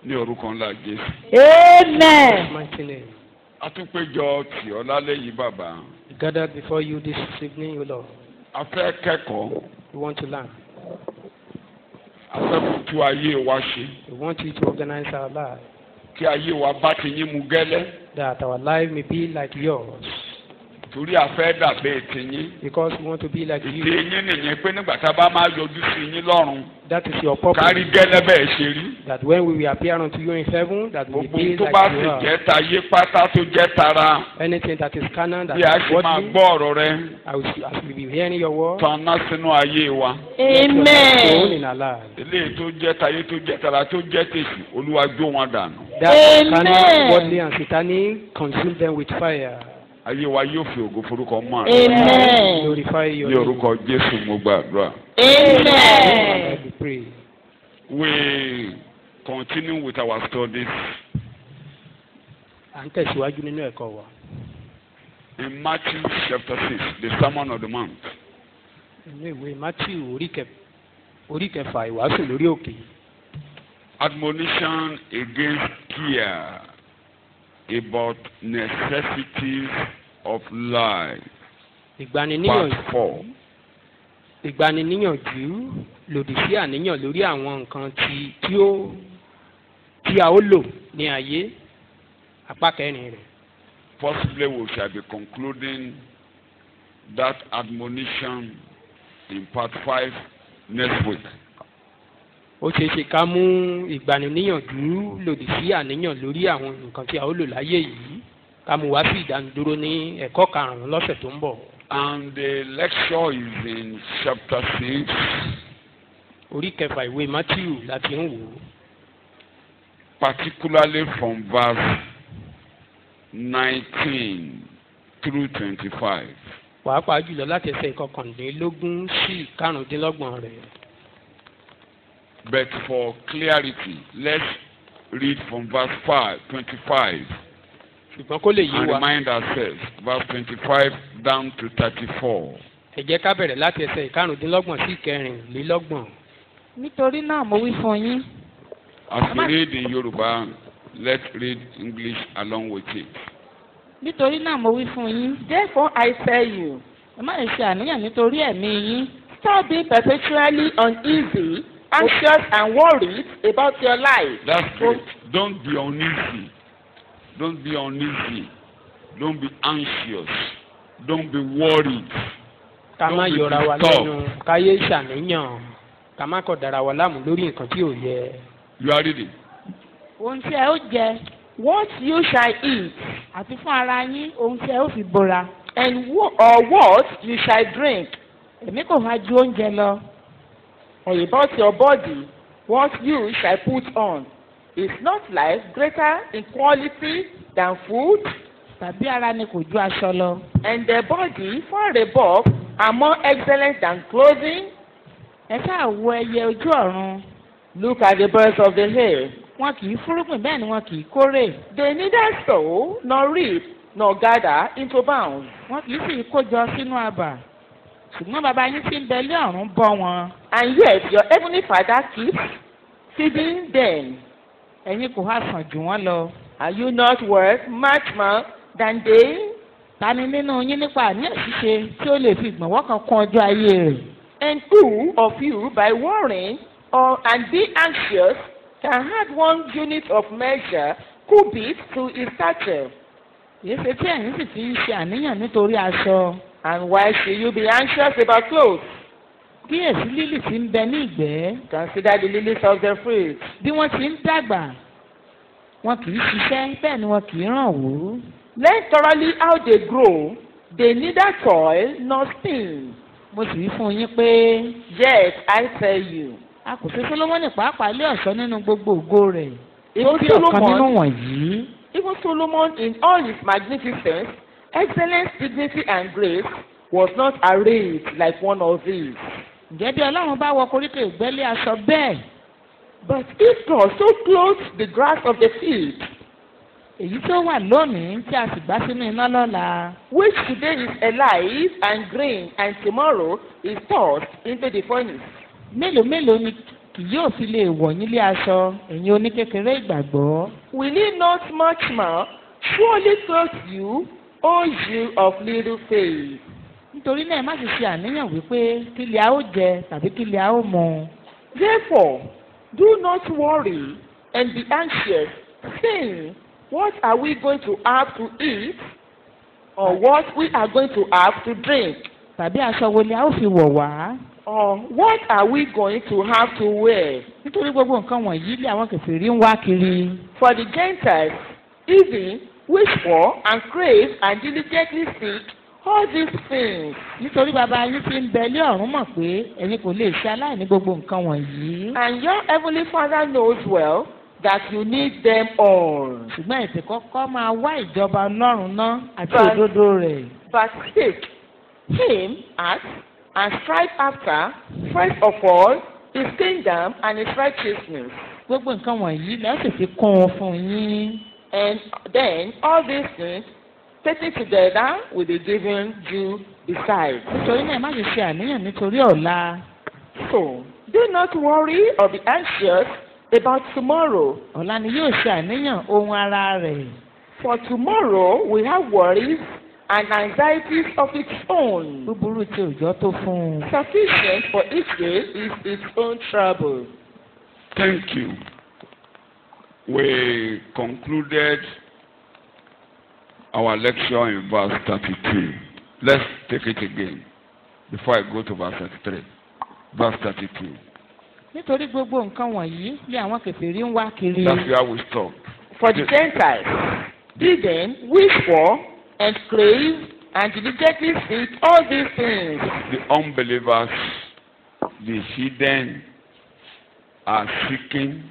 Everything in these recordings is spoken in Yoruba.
Ní orúkọ ńlá Jésù. Amen. Mighty name. A tún péjọ tì ọ́ lálẹ́ yìí bàbá. We gathered before you this evening, O Lord. A fẹ́ kẹ́kọ̀ọ́. We want to learn. A fẹ́ kó tú ayé wa ṣe. We want you to organize our life, Kí ayé wa bá ti yín mu gẹ́lẹ́. that our life may be like yours. Torí a fẹ́ dàbẹ́ ti yín. Because we want to be like Ìdí you. yín nìyẹn pé nígbà tá a bá máa yọjú sí yín lọ́run. That is your purpose. Kárí gẹ́lẹ́ bẹ́ẹ̀ ṣe rí. That when we will appear unto you in heaven, that we will Gbogbo be tó bá like sì you are. jẹ́ tayé pátá tó jẹ́ tara. Anything that is canon, that Bí a is ṣe máa worthy, gbọ́ ọ̀rọ̀ rẹ. as we be hearing your word, Tanná sínú ayé wa. sown Amen. in our lives. Eléyìí tó jẹ́ tayé tó jẹ́ tara tó jẹ́ tèṣù Olúwa jó wọn dànù. That is Amen. canon, worldly and satanic, consume them with fire. Ayé wa yóò fi ògo forúkọ mọ́ àná. Amen. Glorify your Ní name. orúkọ Jésù mo gbàdúrà. Amen. Lord, we pray. We continue with our studies À ń tẹ̀síwájú nínú ẹ̀kọ́ wa. in Matthew chapter 6, the Sermon of the Mount. Nínú ìwé Matthew orí kẹfà ìwàásù lórí òkè. Admonition against fear about necessities of life. Part 4. Ìgbaniníyànjú lòdì sí àníyàn lórí àwọn nǹkan tí a ó lò ní ayé. Apá kẹrin rẹ̀. Possibly we shall be concluding that admonition in part 5 next week. Ó ṣeé ṣe ká mú ìgbaniníyànjú lòdì sí àníyàn lórí àwọn nǹkan tí a ó lò láyé yìí ká mú wá sí ìdánidúró ní ẹ̀kọ́ karùn-ún lọ́sẹ̀ tó ń bọ̀. And the lecture is in chapter 6. Orí kẹfà ìwé Matthew láti ń wò ó. Particularly from verse 19 through 25. Pàápàá jùlọ láti ẹsẹ̀ ìkọkànlélógún sí ìkarùndínlọ́gbọ̀n rẹ̀. But for clarity, let's read from verse 25 Ṣùgbọ́n kó lè yé and wa. remind ourselves, verse 25 down to 34. Ẹ jẹ́ ká bẹ̀rẹ̀ láti ẹsẹ̀ ìkarùndínlọ́gbọ̀n sí ìkẹrìnlélọ́gbọ̀n. Nítorí náà mo wí fún yín. As we read in Yoruba, let's read English along with it. Nítorí náà mo wí fún yín. Therefore I tell you. Ẹ má ṣe àníyàn nítorí ẹ̀mí yín. Stop being perpetually uneasy, anxious and worried about your life. That's great. Don't be uneasy. Don't be uneasy. Don't be anxious. Don't be worried. Ká má Don't be yọra wa disturbed. lẹ́nu, ká yé ṣàníyàn, ká má kọ̀ dára wa láàmú lórí nǹkan tí ò yẹ. You are reading. Ohun tí ẹ ó jẹ, what you shall eat, àti fún ara yín ohun tí ẹ ó fi bora. And or what you shall drink. Èmi kò wá ju oúnjẹ lọ. Or about your body, what you shall put on. Is not life greater in quality than food? Tàbí ara ni kò ju aṣọ lọ. And the body far above are more excellent than clothing? Ẹ ṣáà wo ẹyẹ ojú ọ̀run. Look at the birds of the air. Wọn kì í fúrúgbìn bẹ́ẹ̀ ni wọn kì í kórè. They neither sow nor reap nor gather into barns. Wọn kì í sì kójọ sínú abà. Ṣùgbọ́n bàbá yín tí ń bẹ lé ọ̀run bọ́ wọn. And yet your heavenly Father keeps feeding them. Ẹ̀yin kò há sàn jù wọ́n lọ. Are you not worth much more than they? Ta ni nínú yín nípa àníyàn ṣíṣe tí ó lè fi ìgbọ̀nwọ́ kan kún ọjọ́ ayé rẹ̀? And who of you by worrying and be anxious can add 1 unit of measure cubit to his stature? Kìí ṣe tí ẹ̀yin sì ti ń ṣe àníyàn nítorí aṣọ. And why should you be anxious about clothes? Kíyèsí lílì tí ń bẹ ní ìgbẹ́. Consider the lilies of the field. Bí wọ́n ti ń dàgbà, wọn kì í ṣiṣẹ́ bẹ́ẹ̀ ni wọn kì í ràn wó. Learn thoroughly how they grow. They neither toil nor spin. Mo sì wí fún yín pé. Yes, I tell you. A kò ṣe Solomoni pàápàá lé ọ̀ṣọ́ nínú gbogbo ògo rẹ̀. Tó bí ọ̀kan nínú wọ̀nyí. Even Solomon in all his magnificence, excellence, dignity and grace was not arrayed like one of these. Ǹjẹ́ bí Ọlọ́run bá wọ koríko ìgbẹ́lé aṣọ bẹ́ẹ̀? But if God so clothes the grass of the field, èyí tó wà lónìí tí a sì gbá sínú iná lọ́la. Which today is alive and green and tomorrow is tossed into the furnace. Mélòó mélòó ni kì yóò fi lè wọ̀ yín lé aṣọ ẹ̀yin oníkékeré ìgbàgbọ́. Will he not much more surely clothe you, O you of little faith? Nítorí náà ẹ má sì ṣe àníyàn wípé kí lè a ó jẹ tàbí kí lè a ó mu. Therefore, do not worry and be anxious, saying, what are we going to have to eat, or what we are going to have to drink, Tàbí aṣọ wo ni a ó fi wọ̀ wá. or what are we going to have to wear? Nítorí gbogbo nǹkan wọ̀nyí lé àwọn kèfèrí ń wá kiri. For the Gentiles, even wish for and crave and diligently seek all these things. Nítorí bàbá yín fi ń bẹ lé ọ̀run mọ̀ pé ẹ̀yin kò lè ṣe aláìní gbogbo nǹkan wọ̀nyí. And your heavenly Father knows well that you need them all. Ṣùgbọ́n ètè kọ́kọ́ máa wá ìjọba Ọlọ́run náà àti But- òdodo rẹ̀. But seek him at and strive after, first of all, his kingdom and his righteousness. Gbogbo nǹkan wọ̀nyí lẹ́ sì fi kún un fún yín. And then all these things, taken together, will be given you besides. Nítorí náà ẹ má ṣe ṣe àníyàn nítorí ọ̀la. So, do not worry or be anxious about tomorrow. Ọ̀la ni yóò ṣe àníyàn ohun ara rẹ̀. For tomorrow will have worries and anxieties of its own. Búburú tí òjò tó fún un. Sufficient for each day is its own trouble. Thank you. We concluded our lecture in verse 32. Let's take it again before I go to verse 33. Verse 32. Nítorí gbogbo nǹkan wọ̀nyí lé àwọn kèfèrí ń wá kiri. That's where we stop. For the Gentiles, they then wish for and crave and diligently seek all these things. The unbelievers, the hidden, are seeking,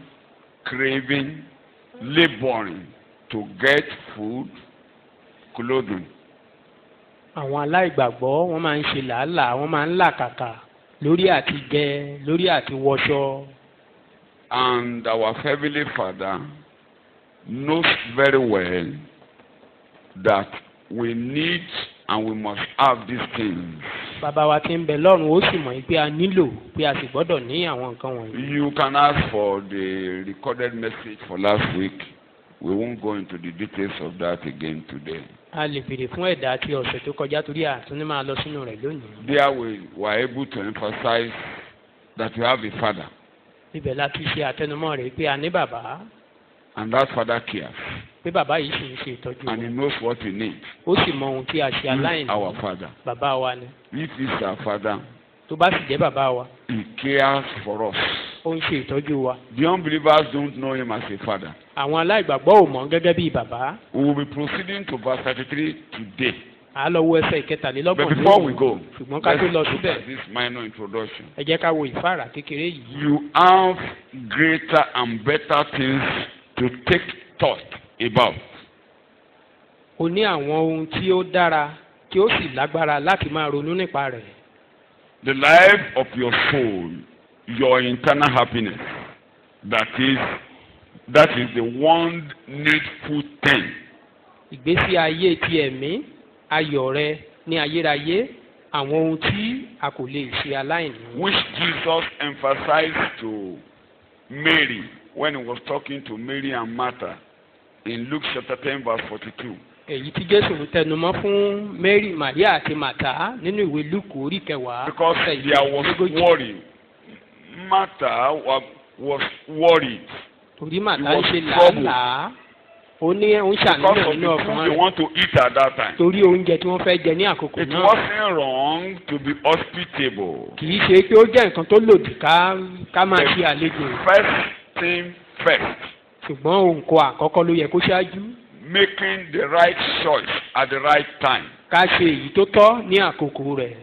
craving, laboring to get food, clothing. Àwọn aláìgbàgbọ́ wọ́n máa ń ṣe làálàá wọ́n máa ń làkàkà lórí àti jẹ lórí àti wọṣọ. And our Heavenly Father knows very well that we need and we must have these things. Bàbá wa tí ń bẹ lọ́run ó sì mọ̀ pé a nílò pé a sì gbọ́dọ̀ ní àwọn nǹkan wọ̀nyí. You can ask for the recorded message for last week. We won't go into the details of that again today. A lè béèrè fún ẹ̀dá tí ọ̀sẹ̀ tó kọjá torí àtúní máa lọ sínú rẹ̀ lónìí. There we were able to emphasize that we have a father, Ibẹ̀ la ti ṣe àtẹnumọ́ rẹ̀ pé a ní bàbá and that father cares, pé bàbá yìí sì ń ṣe ìtọ́jú and he wọn. knows what we need. Ó sì mọ ohun tí a ṣe He is aláìní. our father. Bàbá wa ni. If he's our father, Tó bá sì jẹ́ bàbá wa, he cares for us. ó ń ṣe ìtọ́jú wa. The unbelievers don't know him as a father. Àwọn aláìgbàgbọ́ ò mọ̀ gẹ́gẹ́ bí bàbá. We will be proceeding to verse 33 today. À á lọ wo ẹsẹ̀ ìkẹtàlélọ́gbọ̀n. But before we go, Ṣùgbọ́n ká tó lọ let's look síbẹ̀, at this minor introduction. ẹ jẹ́ ká wo ìfáàrà kékeré yìí. You have greater and better things to take thought about. O ní àwọn ohun tí ó dára tí ó sì lágbára láti máa ronú nípa rẹ̀. The life of your soul, your internal happiness, that is the one needful thing. Ìgbésí ayé ti ẹ̀mí, ayọ̀ rẹ ní ayérayé, àwọn ohun tí a kò lè ṣe aláìní. Which Jesus emphasized to Mary when he was talking to Mary and Martha in Luke chapter 10 verse 42. Èyí tí Jésù ń tẹnumọ́ fún Mary, Maria àti Màtá nínú ìwé Lúùkù orí kẹwàá. Because there was worry. Martha was worried Torí Màtá He ń was ṣe troubled. làálàá. Ó ní ó ń because ṣàníyàn of nínú the ọkàn food they rẹ̀. want to eat at that time. Torí oúnjẹ tí wọ́n fẹ́ jẹ ní àkókò It náà. wasn't wrong to be hospitable. Kì í ṣe pé ó jẹ́ nǹkan tó lòdì ká máa ṣe àlejò. First thing first, Ṣùgbọ́n ohun kan àkọ́kọ́ ló yẹ kó ṣáájú. making the right choice at the right time. Ká ṣe èyí tó tọ́ ní àkókò rẹ̀.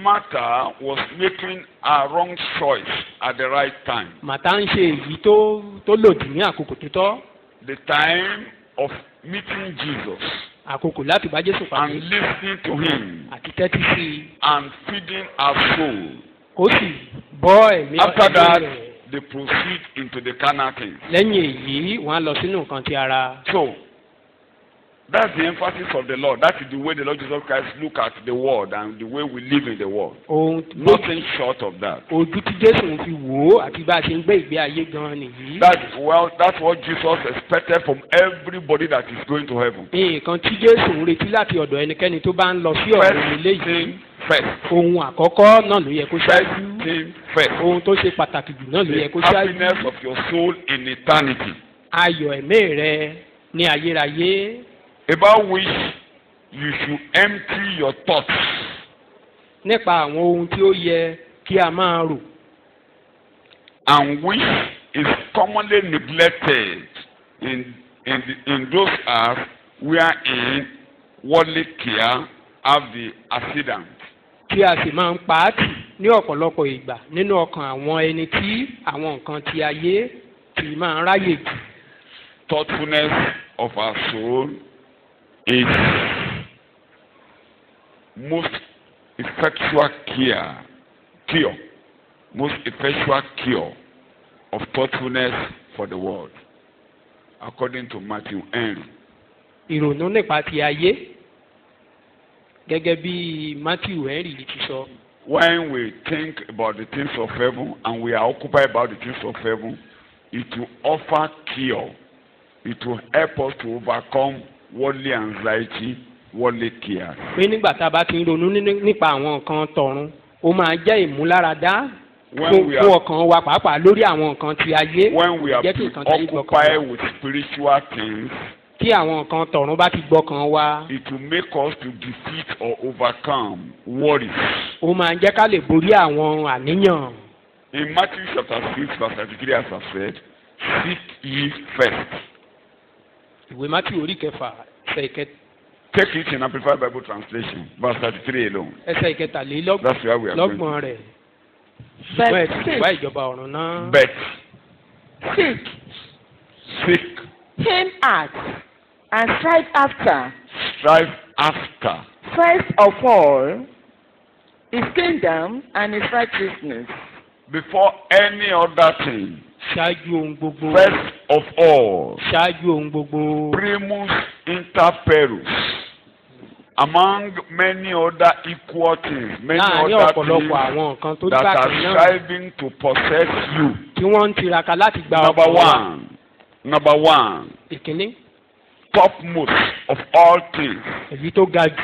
Martha was making a wrong choice at the right time. Màtá ń ṣe èyí tó lòdì ní àkókò tó tọ́. The time of meeting Jesus Àkókò láti bá Jésù pàdé. and listening to him Àti tẹ́tí sí i. and feeding our soul. Kó sì bọ́ ẹ̀mí After that, rẹ̀. they proceed into the carnal things. Lẹ́yìn èyí, wọ́n á lọ sínú nǹkan ti ara. So, That's the emphasis of the Lord. That is the way the Lord Jesus Christ look at the world and the way we live in the world. ohun Nothing short of that. ojú tí Jésù ń fi wò ó àti bá a ṣe ń gbé ìgbé ayé gan nìyí. That's what Jesus expected from everybody that is going to heaven. nǹkan tí Jésù ń retí láti ọ̀dọ̀ ẹnikẹ́ni tó bá ń lọ sí ọ̀run eléyìí. Thing first. ohun àkọ́kọ́ náà ló yẹ kó First ṣáájú. thing first. ohun tó ṣe pàtàkì jù náà ló yẹ kó The ṣáájú. happiness of your soul in eternity. ayọ̀ ẹ̀mí rẹ ní ayérayé. About which you should empty your thoughts. nípa àwọn ohun tí ó yẹ kí a máa rò. And which is commonly neglected in those earths wherein worldly care have the ascendant. tí a sì máa ń pa á tì ní ọ̀pọ̀lọpọ̀ ìgbà nínú ọkàn àwọn ẹni tí àwọn nǹkan ti ayé ti máa ń ráyè jù. Thoughtfulness of our soul is most effectual cure, most effectual cure of thoughtfulness for the world, according to Matthew Henry. ìrònú nípa ti ayé gẹ́gẹ́ bí Matthew Henry ti sọ. When we think about the things of heaven and we are occupied about the things of heaven, it will offer cure. It will help us to overcome worldly anxiety, worldly care. pé nígbà tá a bá ti ń ronú nípa àwọn nǹkan tọ̀run ó máa jẹ́ ìmúláradá fún ọkàn wa pàápàá lórí àwọn nǹkan ti ayé. When we are jẹ́ kí nǹkan tí ayé gbọ́kàn occupied wa. with spiritual things, tí àwọn nǹkan tọ̀run bá ti gbọ́kàn wa. it will make us to defeat or overcome worries. ó máa jẹ́ ká lè borí àwọn àníyàn. In Matthew chapter 6 verse 33, as I said, seek ye first. ìwé Matthew orí kẹfà ẹsẹ̀ ìkẹta. Take it in Amplified Bible Translation, verse 33 alone. ẹsẹ̀ ìkẹtàlélọ́gbọ̀n That's where we are going. rẹ̀. But ṣùgbọ́n ẹ̀ ti seek, wá ìjọba ọ̀run náà. But seek seek, him out and strive after, strive after, first of all, his kingdom and his righteousness. before any other thing, ṣáájú ohun gbogbo. first of all, ṣáájú ohun gbogbo. primus inter pares, among many other equal things, many láàárín other ọ̀pọ̀lọpọ̀ things àwọn nǹkan tó that bá are kan náà striving to possess you. tí wọ́n ń tiraka láti gba Number ọkàn wa. number one, ìkíní topmost of all things. èyí tó ga jù.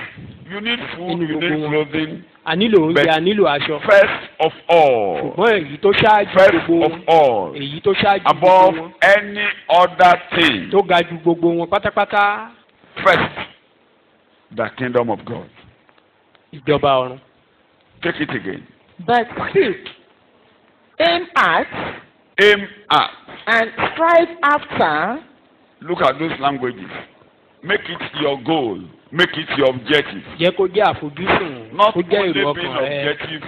You need food, Nínú you gbogbo need wọn. clothing. a nílò oúnjẹ But a nílò aṣọ. First of all, ṣùgbọ́n èyí tó ṣáájú first gbogbo of wọn. all, èyí tó ṣáájú gbogbo above wọn. any other thing, tó ga ju gbogbo wọn pátápátá. first, the kingdom of God. ìjọba ọ̀run. Take it again. But seek, aim at, Aim at. and strive after, Look at those languages. Make it your goal. Make it your objective. jẹ́ kó jẹ́ àfojúsùn. Not kó jẹ́ only èrò being ọkàn rẹ. objective.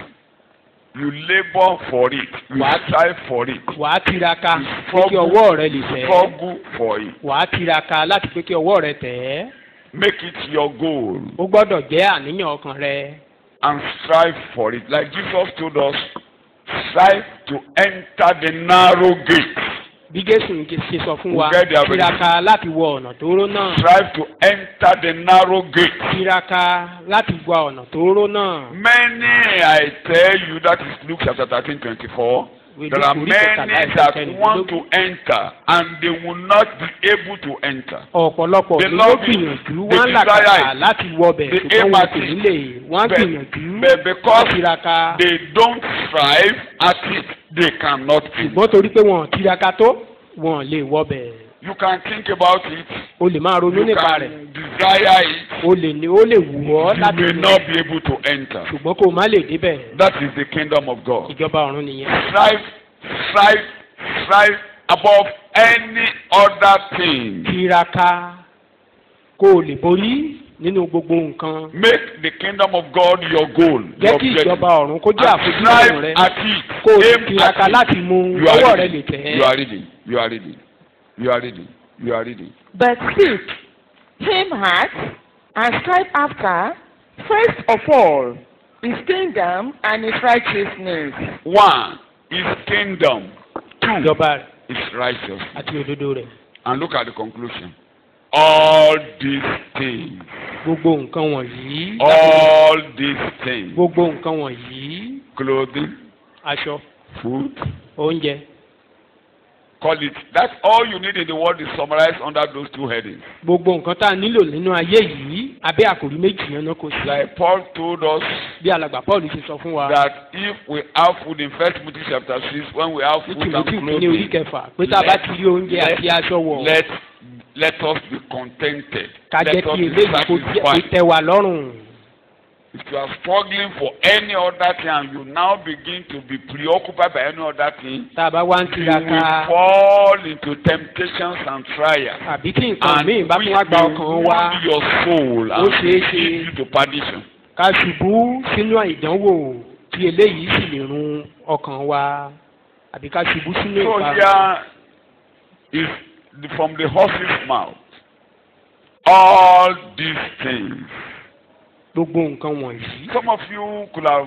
You labor for it. You What? strive for it. wàá tiraka You pé kí ọwọ́ rẹ lè tẹ̀ ẹ́. struggle for it. wàá tiraka láti pé kí ọwọ́ rẹ tẹ̀ ẹ́. Make it your goal ó gbọ́dọ̀ jẹ́ àníyàn ọkàn rẹ. and strive for it. Like Jesus told us, strive to enter the narrow gate. bí Jésù ṣe sọ fún wa We'll get there very tiraka láti wọ ọ̀nà tóóró náà. Strive to enter the narrow gate. tiraka láti wọ ọ̀nà tóóró náà. Many, I tell you, that is Luke chapter 13:24. There are many that want to enter and they will not be able to enter. ọ̀pọ̀lọpọ̀ The ló love is- gbìyànjú the wọ́n desire làkàkà is- láti wọbẹ̀ the ṣùgbọ́n aim wọn at kò it. ní lè wọ́n But- gbìyànjú But because wọ́n tiraka they don't strive at it, they cannot enter. ṣùgbọ́n torí pé wọn ò tiraka tó wọn lè wọbẹ̀. You can think about it. o lè máa ronú You nípa rẹ̀ can desire it. o lè wù ọ́ You láti may rí not be able to enter. ṣùgbọ́n kó o má lè débẹ̀. That is the kingdom of God. ìjọba ọ̀run nìyẹn. Strive above any other thing. tiraka kó o lè borí nínú gbogbo nǹkan. Make the kingdom of God your goal. jẹ́ Your kí objective. ìjọba ọ̀run kó jẹ́ And àfojúsùn strive rẹ at it. kó o Aim tiraka at it. láti mú You are ọwọ́ rẹ reading. lè tẹ̀ You ẹ́. are reading. You are reading. You are reading. You are reading. but seek, aim at, and strive after, first of all, his kingdom and his righteousness. One is kingdom. Two ìjọba rẹ̀ is righteousness. àti òdodo rẹ̀. And look at the conclusion. all these things. gbogbo nǹkan wọ̀nyí. All these things. gbogbo nǹkan wọ̀nyí. Clothing, aṣọ. food. oúnjẹ. Call it. That's all you need in the world is summarized under those two headings. gbogbo nǹkan tá a nílò nínú ayé yìí abẹ́ àkòrí méjì yẹn náà kò sí. Like Paul told us bí alàgbà Paul ti sọ fún wa. that if we have food in 1 Timothy chapter 6, when we have food and Timothy ní orí clothing, kẹfà pé tá a bá ti rí oúnjẹ àti aṣọ wọ̀. let us be contented. ká jẹ́ Let us kí be eléyìí kó satisfied. tẹ́ wa lọ́rùn. If you are struggling for any other thing and you now begin to be preoccupied by any other thing, tá a bá wá ń you will tiraka fall into temptations and trials. àbí tí nǹkan And míì bá tún wá gba ọkàn wa wound your soul ó and ṣeé ṣe lead you to perdition. ká ṣubú sínú ìdánwò tí eléyìí sì lè run ọkàn wa àbí ká ṣubú sínú So ìparun. here is from the horse's mouth. All these things. gbogbo nǹkan wọ̀nyí. Some of you could have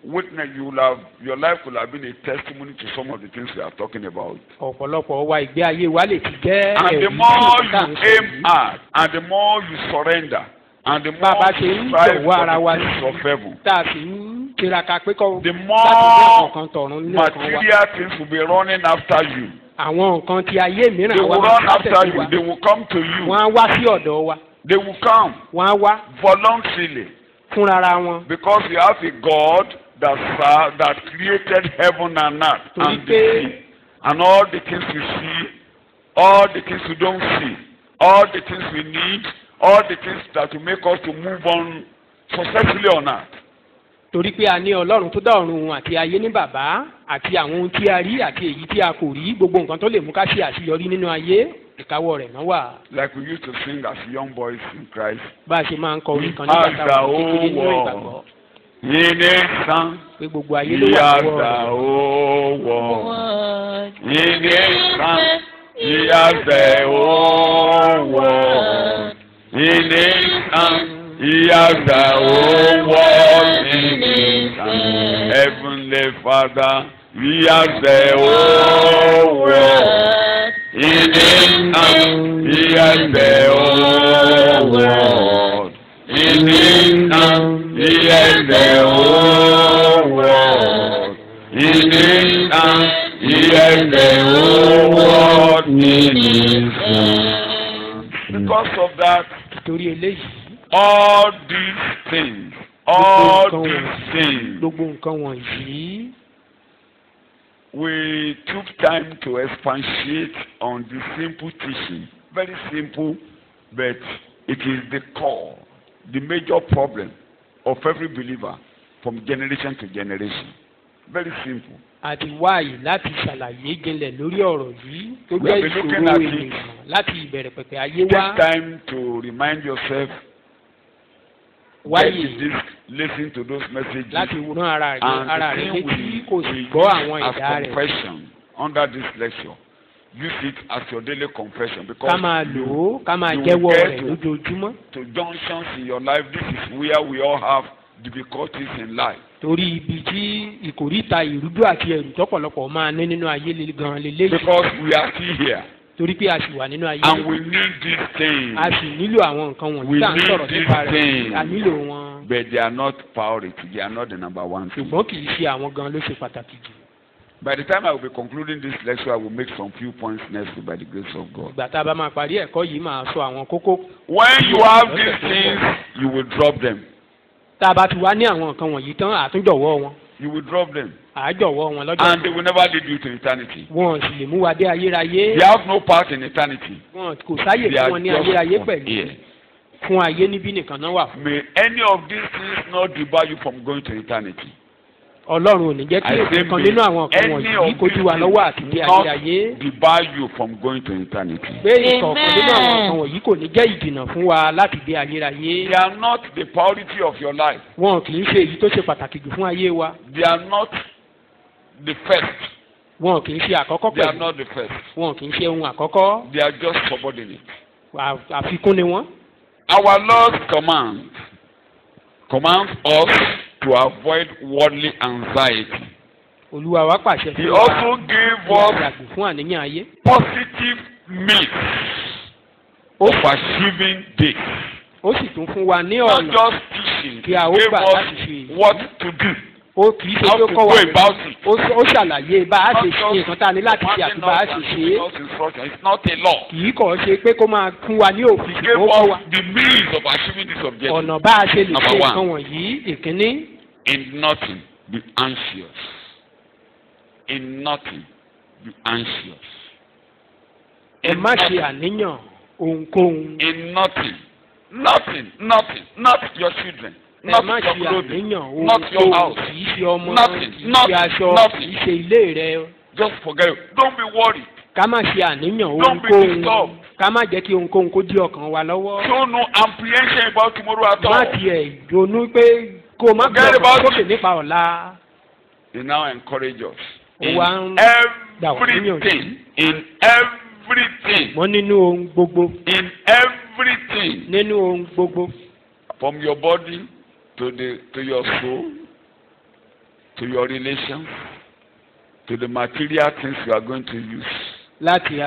witnessed, your life could have been a testimony to some of the things we are talking about. ọ̀pọ̀lọpọ̀ wa ìgbé ayé wa lè ti jẹ́ And the ẹ̀rí more tí nǹkan you tá à ń sọ aim yìí. at, and the more you surrender, and the more Bàbá ṣe you ń strive jọ̀wọ́ ara wa for the things of heaven, tá a sì ń tiraka pé kọ́ the láti ní more ọ̀kan tọ̀run nínú ọkàn wa. material things will be running after you. àwọn nǹkan tí ayé They mìíràn will wa run máa after tẹ̀sí you. wa. They will come to you. wọ́n á wá sí ọ̀dọ̀ wa. They will come wọ́n á wá voluntarily fúnra wọn. because you have a God that created heaven and earth and the sea and all the things we see, all the things we don't see, all the things we need, all the things that will make us to move on successfully on earth. torí pé a ní ọlọ́run tó dá ọ̀run àti ayé ní bàbá àti àwọn ohun tí a rí àti èyí tí a kò rí gbogbo nǹkan tó lè mú ká ṣe àṣeyọrí nínú ayé ìkáwọ́ rẹ̀ náà wà. Like we used to sing as young boys in Christ. bá a ṣe máa ń kọ orin kan nígbà táwọn kékeré nínú ìgbàgbọ́ Yìnyín san, pé gbogbo ayé ló wà lọ́wọ́ ìyàgbà rẹ̀. owó. Yìnyín san, ìyàgbà owó. Yìnyín san, ìyàgbà owó. Yìnyín san, Heavenly Father, ìyàgbà owó. Yìnyín san, ìyàgbà owó. Yìnyín san. Yende owo, inisa, yende owo, inisa. Because of that, torí eléyìí all these things, gbogbo nǹkan wọ̀nyí we took time to expatiate on the simple teaching. Very simple, but it is the core, the major problem of every believer from generation to generation. Very simple. àti wáyé láti ṣàlàyé jinlẹ̀ lórí ọ̀rọ̀ yìí tó We have jẹ́ been looking ìṣòro at ènìyàn it. láti ìbẹ̀rẹ̀ pẹ̀pẹ̀ ayé wá. Take time to remind yourself. Get wáyé the disc, listen to those messages, láti wúrán ara and rẹ̀ the thing létí kò sì we gbọ́ use àwọn as ìdá rẹ̀. confession under this lecture. Use it as your daily confession because ká máa lò ó ká máa you jẹ́wọ́ will rẹ̀ get lójoojúmọ́. to junctions in your life. This is where we all have difficulties in life. torí ibi tí ìkòríta ìrújú àti ẹ̀rù tọ́pọ̀lọpọ̀ máa ní nínú ayé gan leléyìí. Because we are still here torí pé a sì wà nínú ayé. and we need these things, a sì nílò àwọn nǹkan We wọ̀nyí tá à ń need sọ̀rọ̀ these nípa rẹ̀. things. a nílò wọn. but they are not priority. They are not the number one thing. ṣùgbọ́n kì í ṣe àwọn gan ló ṣe pàtàkì jù. By the time I will be concluding this lecture, I will make some few points next week by the grace of God. ìgbà tá a bá máa parí ẹ̀kọ́ yìí máa sọ àwọn kókó. When you have these things, you will drop them. tá a bá ti wá ní àwọn nǹkan wọ̀nyí tán àtúnjọ̀wọ́ wọn. You will drop them. àájọ̀wọ́ wọn lọ́jọ́. And they will never lead you to eternity. wọn sì lè mú wa dé ayérayé. They have no part in eternity. wọn kò sáyè They fún are wọn ní ayérayé just pẹ̀lú. here. fún ayé níbí nìkan náà wà fún. May any of these things not debar you from going to eternity. ọlọ́run ò ní jẹ́ kí I say èkan nínú àwọn nǹkan any wọ̀nyí of kó these dí wa lọ́wọ́ àti dé things ayérayé. not debar you from going to eternity. pé ìkọ̀ọ̀kan nínú àwọn nǹkan wọ̀nyí kò ní jẹ́ ìdènà fún wa láti dé ayérayé. They are not the priority of your life. wọn kì í ṣe èyí tó ṣe pàtàkì jù fún ayé wa. They are not the first. wọn kì í ṣe àkọ́kọ́ They are pẹ̀lú. not the first. wọn kì í ṣe ohun àkọ́kọ́. They are just subordinate. àfikún ni wọ́n. Our Lord commands us to avoid worldly anxiety. olúwa wa pàṣẹ He fún wa also gave láti us yàgò fún àníyàn ayé. positive meat. ó of achieving this. ó sì tún fún wa ní Not ọ̀nà just teaching. tí a ó He gbà gave láti ṣe us èyí. what to do. ó kì í ṣe How tó to kọ́ go wa about it. ó ṣàlàyé bá a ṣe Not ṣe nǹkan tá a ní láti ṣe àti bá a ṣe ṣe é. not instruction. It's not a law. kì í kàn ṣe pé kó máa fún wa ní òfin He gave ṣùgbọ́n ó kọ́ wa us the means of achieving this objective. ọ̀nà bá a ṣe lè ṣe Number one. nǹkan wọ̀nyí. ìkíní, In nothing, be anxious. In nothing, be anxious. ẹ má ṣe àníyàn ohunkóhun. In nothing, not your children, ẹ not má your ṣe clothing, àníyàn not your ohunkóhun. house. kì í ṣe ọmọ, Nothing, kì í ṣe aṣọ, nothing. kì í ṣe ilé rẹ. Just forget it. Don't be worried. ká má ṣe àníyàn Don't be ohunkóhun. disturbed. ká má jẹ́ kí ohunkóhun kó dí ọkàn wa lọ́wọ́. Show no apprehension about tomorrow at má all. tiẹ̀ ronú pé kó o má gbé Forget ọkàn about sókè it. nípa ọ̀la. They now encourage us. Ó In wá ń gbà wá níyànjú. everything, in everything, mọ́ nínú ohun gbogbo. in everything, nínú ohun gbogbo. from your body to your soul, to your relations, to the material things you are going to use, láti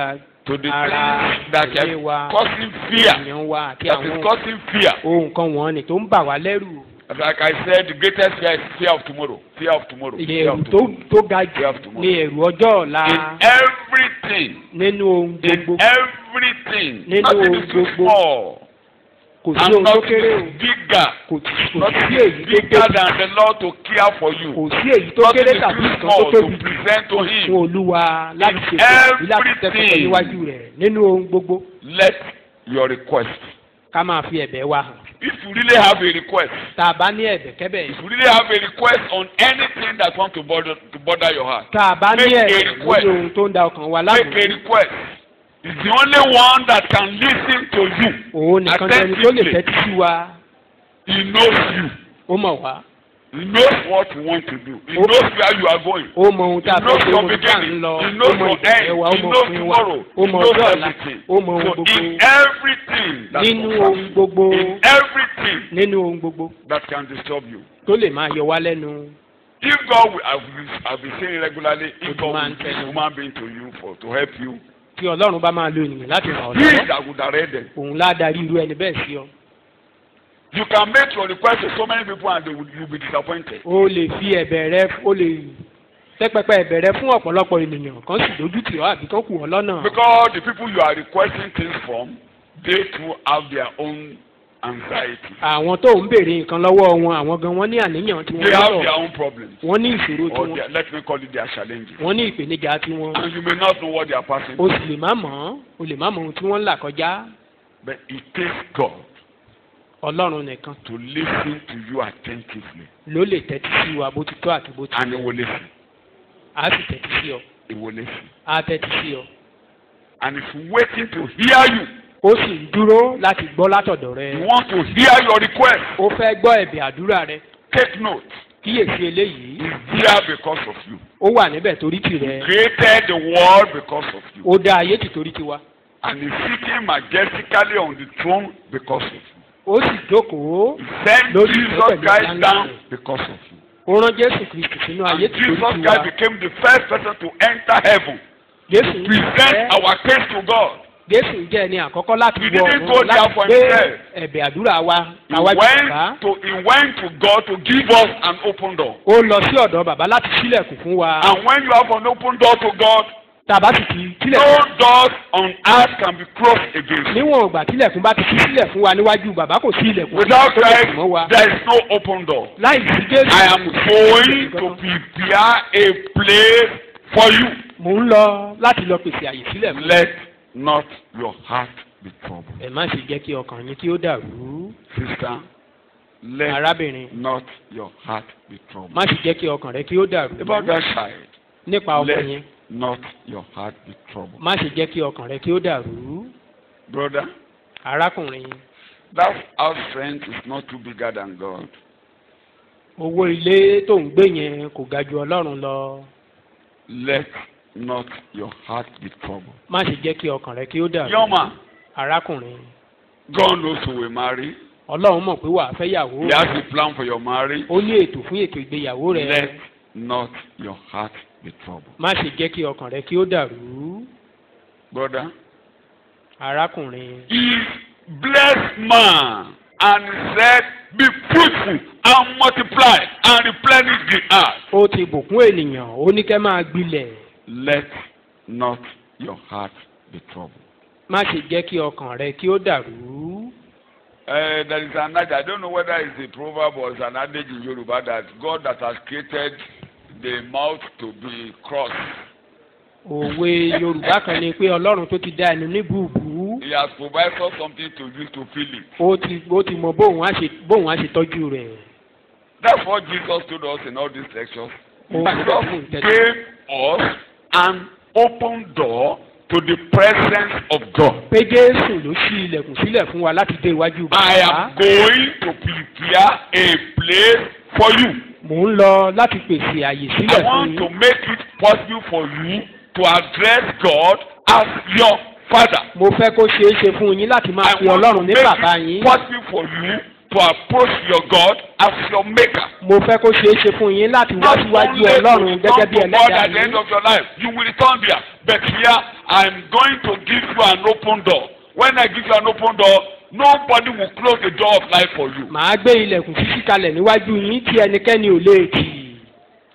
to the ara things that ilé are wa, causing fear, èèyàn wa àti that is àwọn causing fear. ohun kan wọ̀nyí tó ń bà wá lẹ́rù. Like I said, the greatest fear is fear of tomorrow. Fear of tomorrow. Fear ẹ̀rù of tomorrow. tó ga Fear of jù tomorrow. ní ẹ̀rù ọjọ́ ọ̀la. In everything, nínú ohun gbogbo. in everything, Nínú nothing ohun is too gbogbo. small, kò sí and ohun tó nothing kéré o. is bigger. kò Nothing sí is èyí tó bigger tóbi. than the Lord to care for you. kò sí èyí tó Nothing kéré is tàbí too nǹkan tó small tóbi to present to fún Him. Olúwa láti ṣe tẹ̀sí láti tẹ́kọ̀ọ́ níwájú rẹ̀. nínú ohun gbogbo Let your request. ká máa fi ẹ̀bẹ̀ wa hàn. If you really have a request, tá a bá ní ẹ̀bẹ̀ kẹ́bẹ̀, if you really have a request on anything that wants to bother your heart, tá a bá ní make a ẹ̀bẹ̀ request. lórí ohun tó ń da ọkàn wa make a láàmú, request. He's the only one that can listen to you. òun nìkan lẹni tó lè tẹ́tí sí wa. He knows you. ó mọ̀ wá, He knows what you want to do. He knows where you are going. ó mọ ohun He tá a fẹ́ knows ṣe, ó your mọ ohun tá a ń beginning. lọ, He ó knows mọ your ìbẹ̀rẹ̀ end. wa, ó He mọ knows òpin wa, tomorrow. ó He mọ knows ọjọ́ ọ̀la, everything. ó mọ ohun So gbogbo. in everything that nínú concerns ohun gbogbo, you, in everything nínú ohun gbogbo that can disturb you. tó lè máa yọ wá lẹ́nu. If God will, I've been saying regularly, if Good God man, will bring fellow. human being to you to help you, tí Ọlọ́run bá máa lo ènìyàn láti ràn ọ́ he lọ́wọ́, that would direct them. òun lá darí irú ẹni bẹ́ẹ̀ sí ọ. You can make your request to so many people and you'll be disappointed. o lè fi ẹ̀bẹ̀ rẹ, o lè tẹ́pẹ́pẹ́ ẹ̀bẹ̀ rẹ fún ọ̀pọ̀lọpọ̀ ènìyàn kan sì dójú tì ọ́ àbí kan kù ọ́ lọ́nà. Because the people you are requesting things from, they too have their own anxiety. àwọn tó ń béèrè nǹkan lọ́wọ́ wọn, àwọn gan wọ́n ní àníyàn tí They wọ́n have lọ́rọ̀, their own problems. wọ́n ní ìṣòro tí Or wọ́n, their, let me call it their challenges. wọ́n ní ìpèníjà tí wọ́n. And you may not know what they are passing o through. sì lè má mọ̀, o lè má mọ̀ ohun tí wọ́n ń là kọjá. But it takes God Ọlọ́run nìkan to listen to you attentively. ló lè tẹ́tí sí wa bó ti tọ́ àti bó ti And he yẹ. will listen. á sì tẹ́tí sí ọ, He will listen. á tẹ́tí sí ọ. And he's waiting to hear you. ó sì ń dúró láti gbọ́ látọ̀dọ̀ He rẹ. wants to hear your request. ó fẹ́ gbọ́ ẹ̀bẹ̀ àdúrà rẹ. Take note. kíyèsí eléyìí, He's here because of you. ó wà níbẹ̀ torí tìrẹ. Created the world because of you. ó dá ayé tì torí tiwa. And he's sitting majestically on the throne because of you. ó sì jókòó He sent lórí Jesus ìtẹ́ pẹ̀lú Christ ọlá down rẹ̀. because of you. ó rán Jésù Kristi sínú And ayé tì Jesus torí Christ tiwa. became the first person to enter heaven. Jésù To ń present jẹ́ our case to God. Jésù ń jẹ́ ẹni àkọ́kọ́ láti He wọ didn't go ọ̀run there láti for gbé himself. ẹ̀bẹ̀ àdúrà wa He káwájú bàbá. went to God to give us an open door. ó lọ sí ọ̀dọ̀ bàbá láti ṣílẹ̀kùn fún wa. And when you have an open door to God, tàbá sì ti no sílẹ̀kùn. doors on earth can be closed against you. níwọ̀n ìgbà tílẹ̀kùn bá ti ṣí sílẹ̀ fún wa níwájú bàbá, kò sí ilẹ̀kùn Without tó lè Christ, tì mọ́ wa. there is no open door. láì sí Jésù. I am going to prepare a place for you. mò ń lọ láti lọ pèsè àyè sílẹ̀ fún. Let not your heart be troubled. ẹ má ṣe jẹ́ kí ọkàn yín kí ó dàrú. Sister, let arábìnrin, not your heart be troubled. má ṣe jẹ́ kí ọkàn rẹ kí ó dàrú. About that child, nípa ọmọ let yẹn, not your heart be troubled. má ṣe jẹ́ kí ọkàn rẹ kí ó dàrú. Brother, arákùnrin, that house rent is not too bigger than God. owó ilé tó ń gbé yẹn kò ga ju Ọlọ́run lọ. Let not your heart be troubled. má ṣe jẹ́ kí ọkàn rẹ kí ó dàrú. Young man, arákùnrin, God knows you will marry. Ọlọ́run mọ̀ pé wàá fẹ́ yàwó. He has a plan for your marriage. ó ní ètò fún ètò ìgbéyàwó rẹ. Let not your heart be troubled. má ṣe jẹ́ kí ọkàn rẹ kí ó dàrú. Brother, arákùnrin. He blessed man and said, "Be fruitful and multiply and replenish the earth." ó ti bùkún ènìyàn ó ní kẹ́ máa gbilẹ̀. Let not your heart be troubled. má ṣe jẹ́ kí ọkàn rẹ kí ó dàrú. There is an adage, I don't know whether it's a proverb or it's an adage in Yoruba, that God that has created the mouth to be crossed. òwe yorùbá kan ni pé ọlọ́run tó ti dá ẹnu ní bùbù. He has provided us something to use to fill it. ó ti mọ bóun á ṣe tọ́jú rẹ̀. That's what Jesus told us in all these lectures. ó Jesus gave us an open door to the presence of God. pé Jésù ló ṣí ilẹ̀kùn sílẹ̀ fún wa láti dé iwájú bàbá. I am going to prepare a place for you. mò ń lọ láti pèsè àyè sílẹ̀ I fún want yín. to make it possible for you to address God as your Father. mo fẹ́ kó ṣeé ṣe fún yín láti máa I pe want to ọlọ́run ní make bàbá it yín. possible for you to approach your God as your Maker. mo fẹ́ kó ṣeé ṣe fún yín láti wá Not síwájú only to ọlọ́run gẹ́gẹ́ bí return to God ẹlẹ́dàá at the end yín. of your life, you will return there. But here, I'm going to give you an open door. When I give you an open door, nobody will close the door of life for you. màá gbé ilẹ̀kùn ṣíṣí kalẹ̀ níwájú yín tí ẹnikẹ́ni ò lè tì.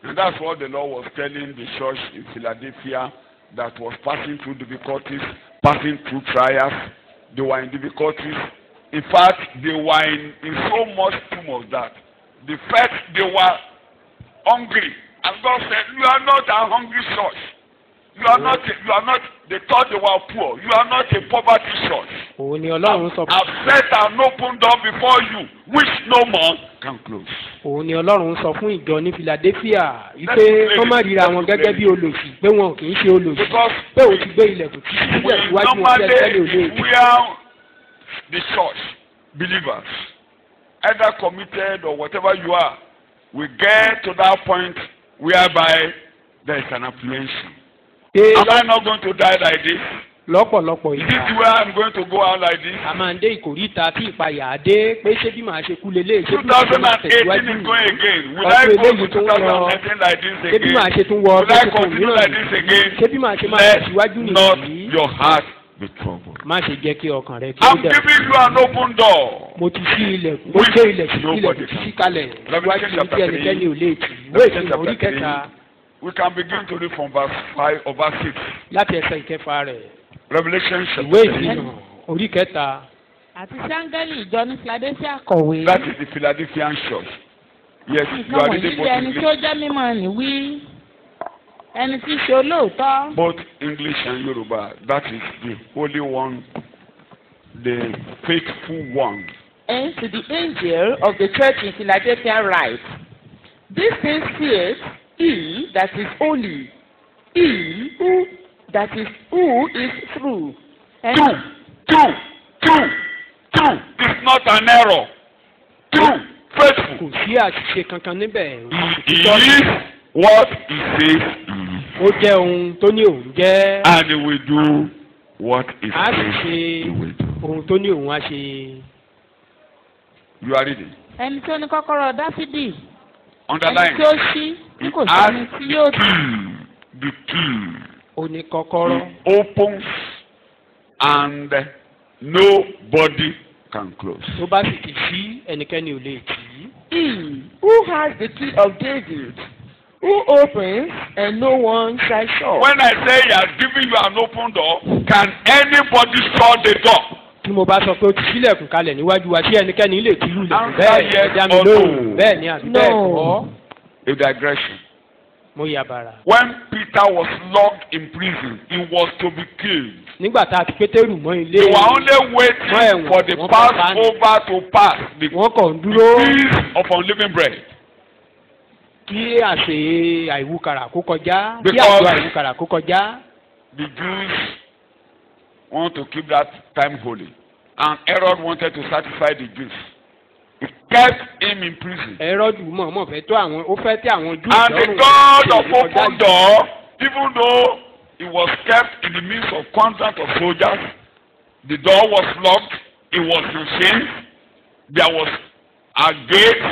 And that's what the Lord was telling the church in Philadelphia that was passing through difficulties, passing through trials. They were in difficulties. In fact, they were in so much tumult that the fact they were hungry. And God said, "You are not a hungry church. You are not, they thought they were poor. You are not a poverty church. òun ni ọlọ́run sọ fún. I've set an open door before you, which no man can close." òun ni ọlọ́run sọ fún ìjọ ní Philadelphia wípé wọ́n má ríra wọn gẹ́gẹ́ bí olòṣì pé wọn kì í ṣe olòṣì Because pé òun ti gbé ilẹ̀kùn tí sílẹ̀ we síwájú wọn tí ẹnikẹ́ni ò lè normally, tì. we are the church believers, either committed or whatever you are, we get to that point whereby there is an apprehension. pé Am I not going to die like this? lọ́pọ̀lọpọ̀ Is this ìgbà where I'm going to go out like this? a máa ń dé ìkòríta tí ìpayà á dé pé ṣé bí màá ṣe kú lélẹ̀ ṣé bí màá ṣe máa 2018 tẹ̀síwájú is going nìyí. again. Will Ọdún I go eléyìí to tó ń lọ 2019 like this ṣé bí màá again? ṣe tún wọ Will I ọdún tuntun continue like mìíràn this again? ṣé bí màá ṣe máa Let tẹ̀síwájú not nìyí. your heart be troubled. má ṣe jẹ́ kí ọkàn rẹ kí ó I'm dẹ̀. giving you an open door. mo ti ṣí ilẹ̀kùn mo gbé ilẹ̀kùn ṣíṣí kalẹ̀ níwájú mi tí ẹnikẹ́ni ò lè tì. ìwé ìfihàn orí kẹta We can begin to read from verse 5 or verse 6. láti ẹsẹ̀ ìkẹfà rẹ̀. Revelation ìwé chapter 3. ìfihàn orí kẹta. àti sángẹ́lì ìjọ ní Philadelphia kọ̀wé. That is the Philadelphian church. Yes, you nǹkan are wọ̀nyí reading bí ẹni both tí ó English, jẹ́ mímọ́ ni wí ẹni tí í ṣe olóòótọ́. both English and Yoruba. That is the Holy One, the faithful one. And to the angel of the church in Philadelphia write, "These things saith he that is holy, he who is true." True, true, true, true. It's not an error. True, faithful. kò sí àṣìṣe kankan níbẹ̀. He is what he says he is. ó jẹ́ ohun tó ní òun jẹ́. And he will do what he a sì says ṣe he will do. ohun tó ní òun á ṣe. You are reading. ẹni tí ó ní kọ́kọ́rọ́ Dáfídì ẹni Underline. tí ó ṣí tí He kò has sẹ́ni tí yóò the tì. key. The key. ó ní kọ́kọ́rọ́. He opens and nobody can close. tó bá sì ti ṣí ẹnikẹ́ni ò lè tì í. He who has the key of David, who opens and no one shall shut. When I say he has given you an open door, can anybody shut the door? tí mo bá sọ pé ó ti ṣílẹ̀kùn kalẹ̀ níwájú wa tí ẹnikẹ́ni lè ti lulẹ̀ Answer bẹ́ẹ̀ yes ẹja mi or lóhùn no. bẹ́ẹ̀ ni àbí No. bẹ́ẹ̀ kọ́. A digression. mo yà bàrà. When Peter was locked in prison, he was to be killed. nígbà tá a ti Pétérù mọ́ ilé They were only waiting Wọ́n for the wọ́n Passover to pass, the wọ́n kàn ń dúró feast of unleavened bread. kí àṣẹ àìwúkàrà kó kọjá kí Because- àjọ àìwúkàrà kó kọjá. The Jews want to keep that time holy, and Herod wanted to satisfy the Jews. He kept him in prison. Hẹ́rọ́dù mọ̀ọ́mọ̀ fẹ́ tó àwọn ó fẹ́ tẹ́ àwọn Júù And the God of open door, even though he was kept in the midst of contact of soldiers, the door was locked, he was in chains, there was a gate,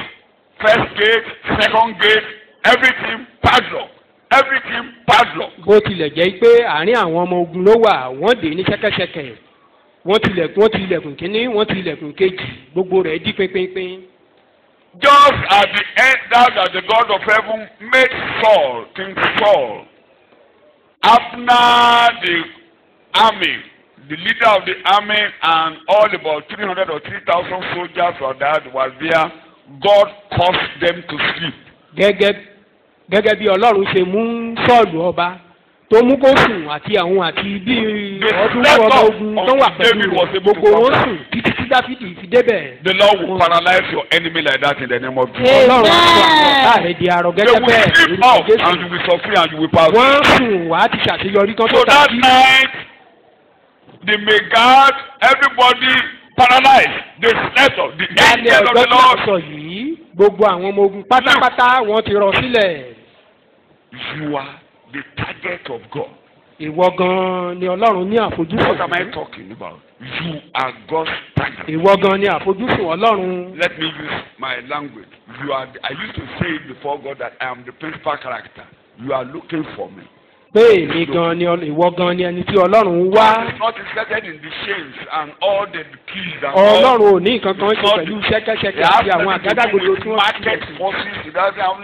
first gate, second gate, everything padlocked, everything padlocked. bó tilẹ̀ jẹ́ pé àárín àwọn ọmọ ogun ló wà wọ́n dè ní ṣẹ́kẹ́ṣẹkẹ̀ wọ́n ti ilẹ̀kùn kínní wọ́n ti ilẹ̀kùn kejì gbogbo rẹ̀ dí pínpínpín. Just at the end that the God of heaven made Saul, King Saul, Abner the army, the leader of the army, and all about 300 or 3,000 soldiers or that was there, God caused them to sleep. Gẹ́gẹ́ bí Ọlọ́run ṣe mú Sọ́ọ̀lù ọba tó mú kó sùn àti àwọn àti bí ọdún ọmọ ogun tó wà pẹ̀lú gbogbo wọn sùn títí tí Dáfídì fi débẹ̀. The Lord will paralyze your enemy like that in the name of Jesus. Ọlọ́run àti àkọ́kọ́ rẹ̀ di àrọ̀ They gẹ́gẹ́ will bẹ́ẹ̀ sleep lórúkọ off Jésù. and you will suffer and you will pass. Wọ́n sùn wá ti ṣàṣeyọrí kan tó So that tàbí. night, the Megad, everybody paralyzed. They slept off. The Lálẹ́ angel of ọjọ́ the tí a Lord. sọ yìí gbogbo àwọn ọmọ ogun pátápátá wọ́n ti rọ̀ sílẹ̀. You are the target of God. Ìwọ gan-an ni Ọlọ́run ní àfojúsùn. What am I talking about? You are God's target. Ìwọ gan-an ni àfojúsùn Ọlọ́run. Let me use my language. You are. I used to say it before God that I am the principal character. You are looking for me. Pé èmi gan-an ni ìwọ gan-an ni ẹni tí Ọlọ́run ń wá. God is not interested in the chains and all the keys and Ọlọ́run ò ní nǹkan kan ṣe pẹ̀lú ṣẹ́kẹ́ṣẹkẹ̀ àti àwọn àgádágodo tí wọ́n ti market bẹ̀rẹ̀ sí. forces. It doesn't have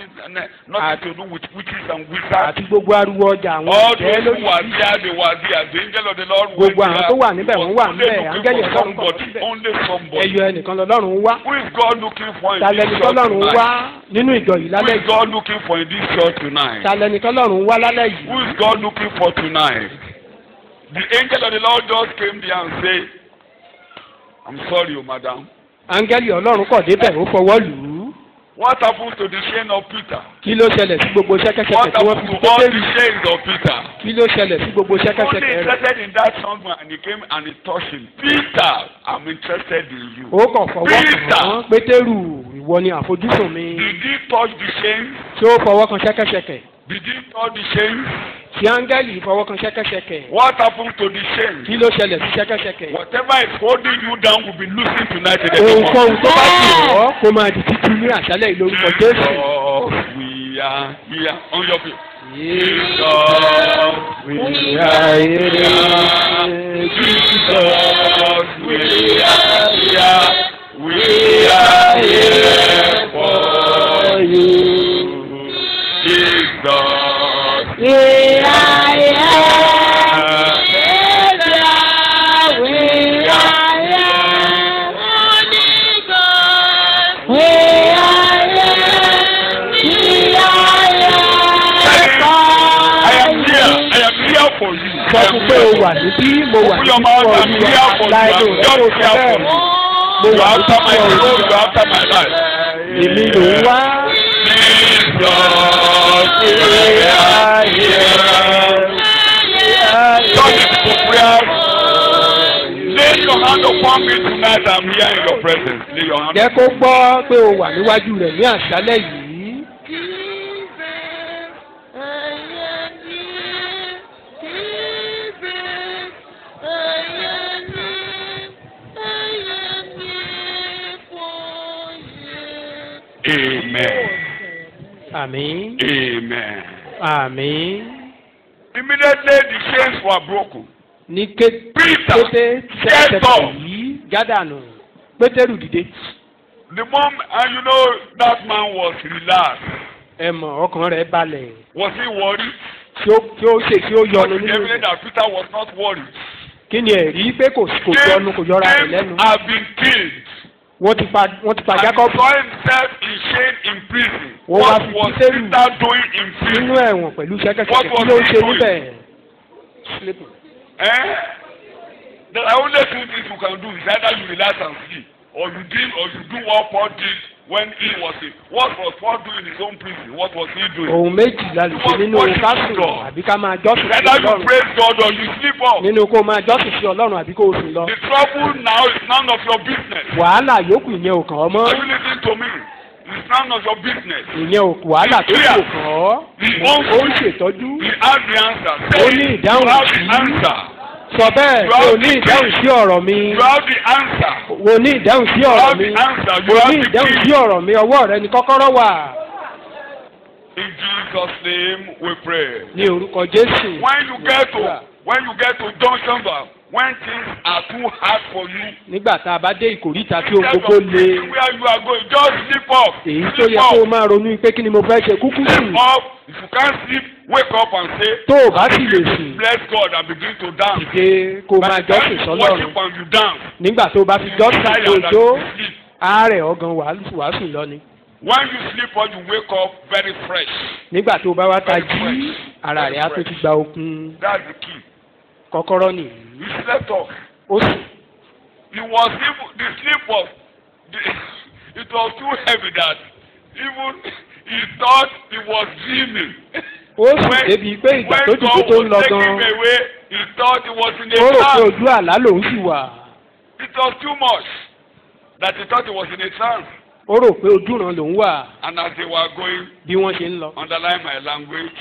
nothing to do with witches and wizards. Àti gbogbo ariwo ọjà àwọn All ìjẹ́ those lórí who are there, they were there. The angel of the Lord was gbogbo àwọn tó wà níbẹ̀ wọ́n wà only níbẹ̀ looking áńgẹ́lì for Ọlọ́run kọ̀ somebody. síbẹ̀. Only somebody. Ẹyọ ẹnìkan lọ́lọ́run ń wá. Who is God looking for in Talẹ́ni this church tọ́lọ́run ń wá tonight? nínú ìjọ yìí Who lálẹ́ is yìí. God looking for in this church tonight? Talẹ́ni tọ́lọ́run ń wá lálẹ́ yìí. Who is God looking for tonight? The angel of the Lord just came there and said, I'm sorry, madam. Áńgẹ́lì Ọlọ́run kọ̀ débẹ̀ ó fọwọ́ lù ú. What happened to the chain of Peter? Kí ló ṣẹlẹ̀ sí gbogbo ṣẹ́kẹ́ṣẹkẹ̀ What tí wọ́n happened fi to all Pétérù? the chains of Peter? Kí ló ṣẹlẹ̀ sí gbogbo Only ṣẹ́kẹ́ṣẹkẹ̀ rẹ̀? interested in that song and he came and he touched him. Peter, I'm interested in you. Ó kàn fọwọ́ kàn án Pétérù ìwọ ni àfojúsùn mi. Did he touch the chains? Ṣé ó fọwọ́ kan ṣẹ́kẹ́ṣẹkẹ̀? Did he touch the chains? Tí áńgẹ́lì fọwọ́ kan ṣẹ́kẹ́ṣẹkẹ̀. What happened to the chains? Kí ló ṣẹlẹ̀ sí ṣẹ́kẹ́ṣẹkẹ̀? Whatever is holding you down will be loosened tonight in the name of Ohunkóhun tó bá tì ọ́ kó máa di títú ní àṣálẹ̀ yìí lórúkọ Jésù. We are here on your feet. Jesus, we are here. Jesus, we are here. We are here for you. Jesus, We are here. Savior, we are here. Holy Ghost, we are here. We are I am here for you. sọ fún pé o wà níbí mo wà níbí fún Olúwa láìlò rẹ̀ tó sọ bẹ́ẹ̀. Mo You wà are níbí after my fún soul, you Olúwa. are after my life. Èmi ló ń wá. Jesus, we are here. Touch it for prayer. Lay your hand upon me tonight. I'm here in your presence. Lay your hand. Jẹ́ kó gbọ́ pé o wà níwájú rẹ̀ ní àṣálẹ̀ yìí. Amen. Àmín. Amen. Àmín. Immediately the chains were broken. Ní kété Peter, ṣẹ́kẹ́ṣẹkẹ̀ yìí jádànù Pétérù dìde. The moment, and you know that man was relaxed. Ẹ mọ̀ ọkàn rẹ̀ balẹ̀. Was he worried? Tí ó yọnu Was it nínú evident rẹ̀. that Peter was not worried? Kí ni ẹ̀rí pé kò yọnu kò yọra rẹ̀ lẹ́nu? James had been killed. Wọ́n ti pa And Jacob he saw himself in shame in prison. Wọ́n wá What fi was Pétérù Peter doing in nínú prison? ẹ̀wọ̀n pẹ̀lú ṣẹ́kẹ́ṣẹkẹ̀ What kí was ló ń he ṣe doing? níbẹ̀? Sleeping. The only two things you can do is either you relax and sleep, or you do what Paul did when he was in. What was Paul doing in his own prison? What was he doing? Ohun méjì la lè ṣe nínú kásùn àbí ká máa jọ́sìn sí Either you Ọlọ́run. praise God or you sleep off. Nínú kó máa jọ́sìn sí Ọlọ́run àbí kó o sùn lọ. The trouble now is none of your business. Wàhálà yòókù ìyẹn ò kàn ọ́ mọ́. Are you listening to me? It's none of your business. Ìyẹn ò wàhálà tó kò kàn ọ́. Ó ń ṣètọ́jú. He has the answer. Ó Say ní it. ìdáhùn You have sí. the answer. Sọ bẹ́ẹ̀ pé o ní ìdáhùn sí ọ̀rọ̀ mi. You have the answer. O ní ìdáhùn sí You ọ̀rọ̀ have mi. the answer. O You have ní the ìdáhùn sí key. ọ̀rọ̀ mi. Ọwọ́ rẹ ni kọ́kọ́rọ́ wà. In Jesus' name we pray. Ní orúkọ Jésù. When you get to junction when things are too hard for you, nígbà tá a bá dé ìkòríta tí ohun gbogbo le where you are going, just sleep off. èyí tó yẹ kó o máa ronú pé kí ni mo fẹ́ ṣe kúkú sùn. Sleep off. If you can't sleep, wake up and say, tó o bá sì lè sùn bless God and begin to dance. dìde kó o máa jọ́sìn sọ́lọ́run. Worship and you dance. nígbà tó o bá fi jọ́sìn Tired tó o and jó you sleep. àárẹ̀ ọ̀gàn wàásù lọ ni. When you sleep or you wake up very fresh. nígbà tó o bá wá ta jí ara rẹ̀ á tó ti gba okun. That's the key. kọ́kọ́rọ́ nìyí. You slept off. ó sùn. The sleep was, it was too heavy that even he thought he was dreaming. ó sùn débi pé ìgbà tó dìbò tó ń lọ gan. When God was taking him away, he thought he was in a ó rò pé trance. ojú àlá lòún sì wà. It was too much that he thought he was in a trance. ó rò pé ojúran lòún wà. And as they were going, bí wọ́n ṣe ń lọ. underline my language,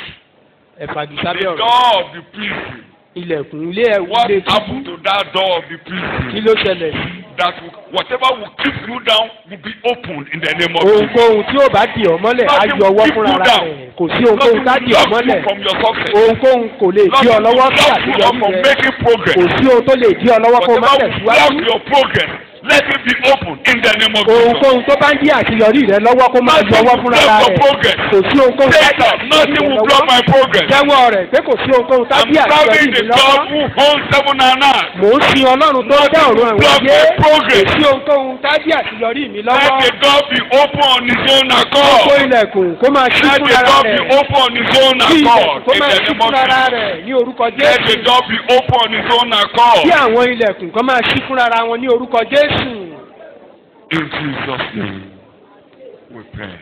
ẹ̀fàgì the sábẹ́ ọ̀rọ̀. door of the prison. ilẹ̀kùn ilé What ilé happened túbú. to that door of the kí prison? ló ṣẹlẹ̀ sí. That whatever will keep you down will be opened in the name of Jesus. ohunkóhun tí ó bá dì ọ́ mọ́lẹ̀ á yọ ọwọ́ fúnra rẹ̀. kò sí ohunkóhun tá dì ọ́ Nothing will mọ́lẹ̀. block you from your success. ohunkóhun kò lè dí ọ lọ́wọ́ sí Nothing will block you àṣeyọrí from rẹ. making progress. kò sí ohun tó lè dí ọ lọ́wọ́ kó o má Whatever will block tẹ̀síwájú. your progress, let it be open in the name of Jesus. ohunkóhun tó bá ń dí àṣeyọrí rẹ lọ́wọ́ kó máa yọ ọwọ́ fúnra Block your rẹ̀. progress. kò sí ohunkóhun tá Say dì that nothing àṣeyọrí will rẹ block lọ́wọ́. my progress. jẹ́wọ́ rẹ̀ pé kò sí ohunkóhun tá I'm dí àṣeyọrí serving mi the lọ́wọ́. God who owns heaven and earth. mò ń sin ọlọ́run tó dá ọ̀run àwọn Block ayé. my progress. kò sí ohunkóhun tá dí àṣeyọrí mi Let lọ́wọ́. the door be open on his own kó accord. ilẹ̀kùn kó máa ṣí Let the fúnra door be rẹ̀. open on his own kí ilẹ̀kùn accord. kó In máa the ṣí name of fúnra Jesus. rẹ̀ ní orúkọ Let the Jésù. door be open on his own accord. kí àwọn ilẹ̀kùn kan máa ṣí fúnra wọn ní orúkọ Jésù. In Jesus' name, we pray.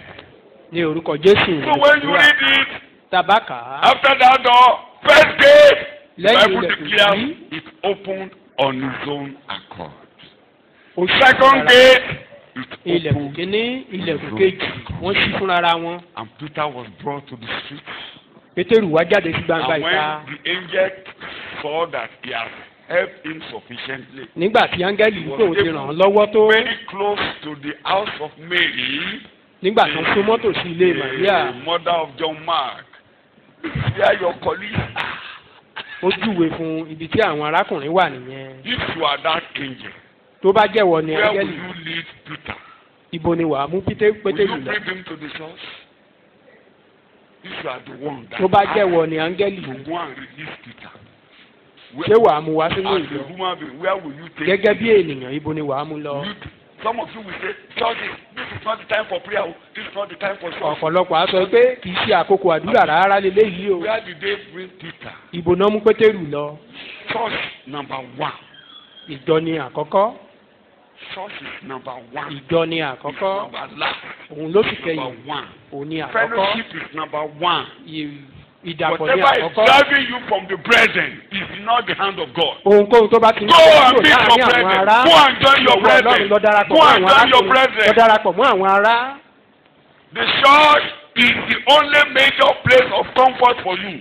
ní orúkọ Jésù. So when you read it, tabaka. after that door, first gate, the lẹ́yìn Bible ilẹ̀kùn declares yìí it opened on its own accord. ó ṣí Second fúnra rẹ̀. gate, it ilẹ̀kùn opened kínní ilẹ̀kùn on kejì its own accord. wọ́n ṣí fúnra wọn. And Peter was brought to the street. Pétérù wá jáde sí gbangba And ìta. when the angel saw that he had helped him sufficiently, nígbà tí áńgẹ́lì yìí tóun ti ràn án lọ́wọ́ tó. very close to the house of Mary, nígbà tó ń so mọ́tò sí ilé Màríà. the mother of John Mark, where your colleagues are. ó júwe fún ibi tí àwọn arákùnrin wà nìyẹn. If you are that angel, tó bá jẹ́wọ́ ni where will áńgẹ́lì you lead Peter? ibo ni wàá mú Will Pétérù you lọ. bring him to the church? If you are the one that tó bá has jẹ́wọ́ ni áńgẹ́lì to go and release Peter, ṣé wàá mú wá sínú as ìjọ. a human being, where will you take gẹ́gẹ́ him? bí ènìyàn ibo ni wàá mú lọ. Some of you will say, church, this is not the time for prayer. This is not the time for church. ọ̀pọ̀lọpọ̀ á sọ pé kì í ṣe àkókò àdúrà rárá leléyìí o. Where did they bring Peter? ibo náà mú Pétérù lọ. Church number one. ìjọ ni àkọ́kọ́. Church is number one. ìjọ ni àkọ́kọ́. Number last. òun ló sì Number kẹ́yìn. one. òun ni àkọ́kọ́. Fellowship is number one. ìdàpọ̀ ní Whatever is àkọ́kọ́. driving you from the brethren is not the hand of God. ohunkóhun tó bá ti ń Go ṣe and kúrò meet your láàrin àwọn brethren. ará. Go and join your ìwọ Ọlọ́run lọ brethren. darapọ̀ Go mọ́ and àwọn join your arákùnrin. brethren. lọ darapọ̀ mọ́ àwọn ará. The church is the only major place of comfort for you.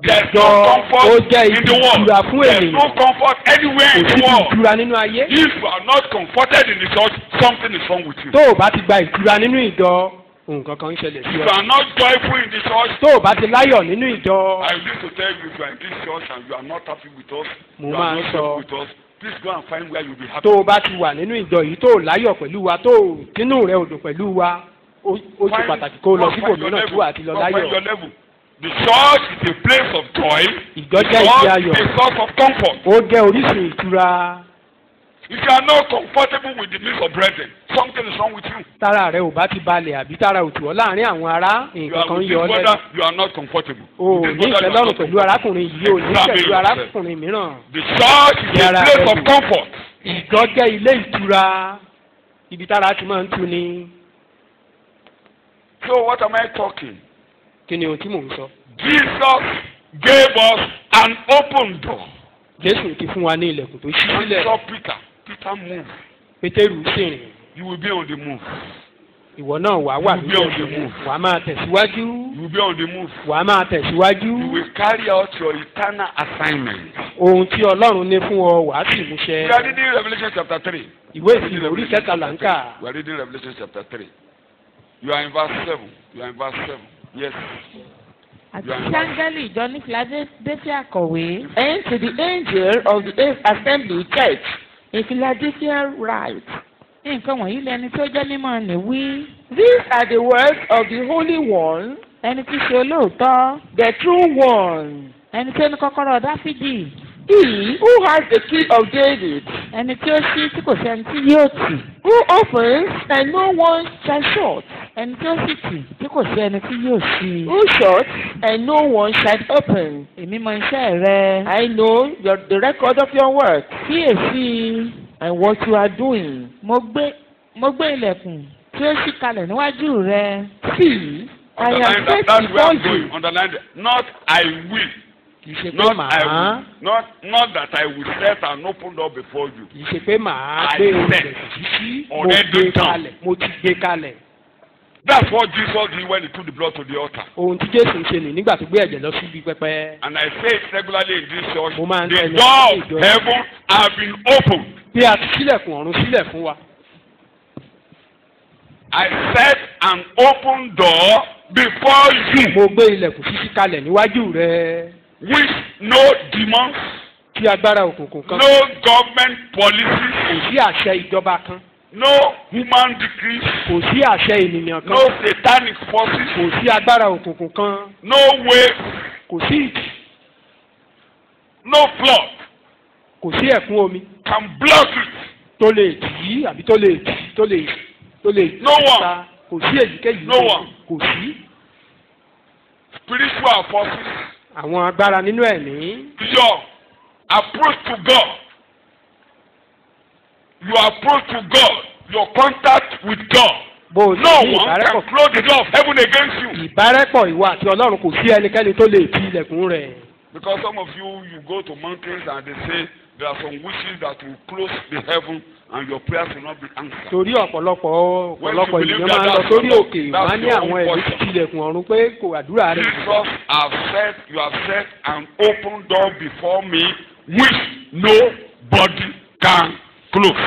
There's Ìjọ no ó comfort jẹ́ in ibi the world. ìtura fún There's ènìyàn. no comfort anywhere kò in sí the world. ìtura nínú ayé. If you are not comforted in the church, something is wrong with you. tó o bá ti gba ìtura nínú ìjọ nǹkan kan ń ṣẹlẹ̀ sí If you ọ. are not joyful in the church, tó o bá ti láyọ̀ nínú ìjọ. I need to tell you, if you are in this church and you are not happy with us, Mo you máa are ń not sọ. happy with us, please go and find where you will be happy. tó o bá ti wà nínú ìjọ yìí tó o láyọ̀ pẹ̀lú wa tó o tínú rẹ ò dùn pẹ̀lú wa ó ṣe pàtàkì kó o lọ síbò mìíràn tí wà á ti lọ Find your láyọ̀. level. The church is a place of joy. ìjọ The jẹ́ ibi church ayọ̀. is a source of comfort. ó jẹ́ orísun ìtura. If you are not comfortable with the midst of brethren, something is wrong with you. tára rẹ ò bá ti balẹ̀ àbí tára ò tù ọ́ láàrin àwọn ará You nǹkan are kan with yọ ọ́ this lẹ́nu. brother, you are not comfortable. o With this ní brother, you are ìtẹ́lọ́rùn not pẹ̀lú comfortable. arákùnrin yìí o ní Examine pẹ̀lú yourself. arákùnrin mìíràn. The church is a Yàrá place rẹ of wò. comfort. ìjọ jẹ́ ilé ìtura ibi tára ti máa ń tu ni. So what am I talking? kí ni ohun tí mò ń sọ. Jesus gave us an open door. Jésù ti fún wa ní ilẹ̀kùn tó ṣí And sílẹ̀. saw Peter. Peter moved. Pétérù sì rìn. You will be on the move. ìwọ náà wàá wà You will ní be on the ẹ̀sìn move. wàá máa tẹ̀síwájú. You will be on the move. wàá máa tẹ̀síwájú. You will carry out your eternal assignment. ohun tí Ọlọ́run ní fún ọ wàá sì mú ṣẹ. We are reading Revelation chapter 3. ìwé ìfihàn orí kẹtàlá ń kà. We are reading Revelation chapter 3. You are in verse 7. You are in verse 7. Yes. àti sí áńgẹ́lì ìjọ ní Philadelphia kọ̀wé. And to the angel of the assembly church in Philadelphia write. Nǹkan wọ̀nyí lẹni tó jẹ́ mímọ́ ní wí. These are the words of the Holy One, Ẹni tí ṣe olóòótọ́. the true one. Ẹni tó ní kọ́kọ́rọ́ Dáfídì. He who has the key of David, Ẹni tí ó ṣí tí kò sẹ́ni tí yóò tì. who opens and no one shall shut, Ẹni tí ó sì tì tí kò sí ẹni tí yóò ṣí. who shuts and no one shall open. Èmi mọ iṣẹ́ rẹ. I know the record of your work Kíyèsí. and what you are doing. Mo gbé ilẹ̀kùn tí ó ṣí kalẹ̀ níwájú rẹ. See, I Underline have that. set That's where I'm before you. going. Underline that. Not I will. kì í ṣe pé Not I màá will. Not that I will set an open door before you. kì í ṣe pé màá I gbé said, ilẹ̀kùn títí mo already gbé done. kalẹ̀ mo ti gbé kalẹ̀. That's what Jesus did when he took the blood to the altar. ohun tí Jésù ń ṣe nì nígbà tó gbé ẹ̀jẹ̀ lọ síbi pẹpẹ. And I say it regularly in this church. Mo máa ń The tẹnu door sí of ìjọ. heaven have been opened. bí a ti ṣílẹ̀kùn ọ̀run sílẹ̀ fún wa. I set an open door before you, mo gbé ilẹ̀kùn títí kalẹ̀ níwájú rẹ. which no demons, tí agbára òkùnkùn kan. no government policies, kò sí àṣẹ ìjọba kan. no human decrees, kò sí àṣẹ ènìyàn no kan. satanic forces, kò sí agbára òkùnkùn kan. no waves, kò sí ìjì. no flood kò sí ẹ̀kún omi. can block it. tó lè tì í àbí tó lè No one. ta. kò sí èyíkéyìí. No one. kò sí. Spiritual forces, àwọn agbára nínú ẹ̀mí. your approach to God, your approach to God, your contact with God. bó o No ní one can close the door of heaven against you. ìbárẹ́pọ̀ ìwọ àti Ọlọ́run kò sí ẹnikẹ́ni tó lè ti ilẹ̀kùn rẹ̀. Because some of you go to mountains and they say there are some wishes that will close the heaven and your prayers will not be answered. torí ọ̀pọ̀lọpọ̀ believe ènìyàn that, máa ń lọ that's sórí your- òkè that's wá ní your àwọn own ẹ̀mí portion. ti ilẹ̀kùn ọ̀run pé kò àdúrà rẹ̀. Jesus you have set an open door before me which nobody can close.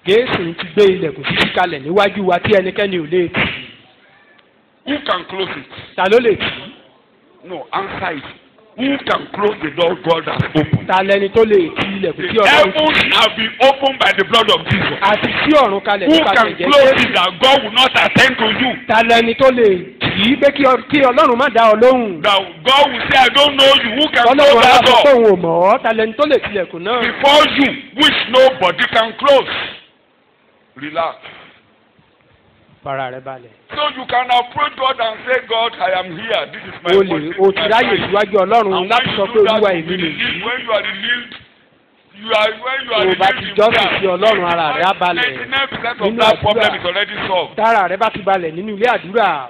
Jésù ti gbé ilẹ̀kùn títí kalẹ̀ níwájú wa tí ẹnikẹ́ni ò lè tì. Who can close it? ta ló lè tì í? No, answer it. Who can close the door God has opened? ta lẹni tó lè ti ilẹ̀kùn tí The Ọlọ́run tì? heavens have been opened by the blood of Jesus. àti tí ọ̀run kalẹ̀ Who nípa can ẹ̀jẹ̀ close Jésù. it that God will not attend to you? ta lẹni tó lè tì í pé kí Ọlọ́run má dá ọ lóhùn. That God will say, I don't know you. Who can Ọlọ́run close á that sọ pé door? òun ò mọ̀ ọ́ ta lẹni tó lè tilẹ̀kùn náà. Before you, which nobody can close. Relax. fara rẹ balẹ̀. So you can approach God and say, God, I am here. This is my o voice. ti ráyè síwájú Ọlọ́run And láti when sọ you pé do that, Olúwa you èmi will nìyí. release. When you are released, when you are Tó o bá released ti in jọ́sìn prayer, sí Ọlọ́run, ara rẹ á balẹ̀. 99% of Nínú that àdúrà. problem is already solved. tára rẹ bá ti balẹ̀ nínú ilé àdúrà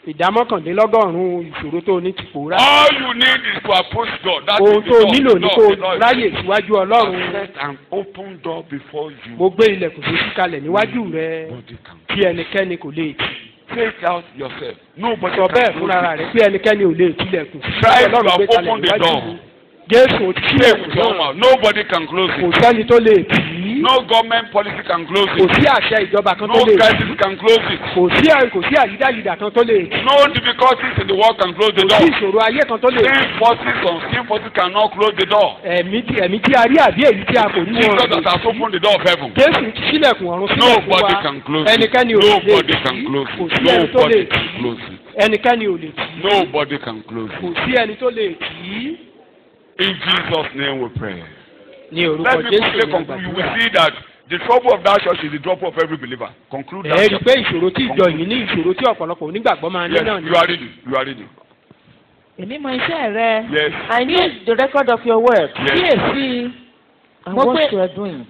ìdá mọ́kàndínlọ́gọ́rùn-ún ìṣòro tó o ní ti pòórá. All you need is to approach God. That ohun is the tó o door. nílò The ní door, kó the o door is ráyè síwájú Ọlọ́run. set an open door before you. mo gbé ilẹ̀kùn tó ṣí kalẹ̀ níwájú rẹ Nobody can. tí ẹnikẹ́ni kò lè tì. Say it out yourself. Nobody sọ bẹ́ẹ̀ can fúnra close rẹ it. pé ẹnikẹ́ni ò lè tilẹ̀kùn. Christ, you have opened the door. Jésù ò ti Say with tilẹ̀kùn your náà. mouth. Nobody can close kò it. sẹ́ni tó lè tì í. No government policy can close kò it. sí àṣẹ ìjọba kan No tó lè tì í. crisis can close it. kò sí àyídáyidà kan tó lè tì í. No difficulties in the world can close the kò sí door. ìṣòro ayé kan tó lè tì í. Sin forces or sin forces cannot close the door. ẹ̀mí tí a rí àbí èyí tí a kò ní Jesus wọn. that has opened the door of heaven. Jésù ti ṣílẹ̀kùn ọ̀run sílẹ̀ fún Nobody wa. can close it. ẹnikẹ́ni ò lè Nobody tì can í. close kò it. sí ẹni tó lè Nobody tì can í. close it. ẹnikẹ́ni ò lè tì í. Nobody can close kò it. sí ẹni tó lè tì í. In Jesus' name we pray. ní orúkọ Let me Jésù quickly ní conclude. You will àgbàdúrà. see that the trouble of that church is the trouble of every believer. Conclude that. ẹ rí i pé chapter. ìṣòro tí ìjọ yìí ní ìṣòro tí ọ̀pọ̀lọpọ̀ onígbàgbọ́ máa ní Yes, náà ni. you are reading. You are reading. Èmi mọ iṣẹ́ rẹ. Yes. I know the record of your work Yes. Kíyèsí. and Mo what gbé- you are doing.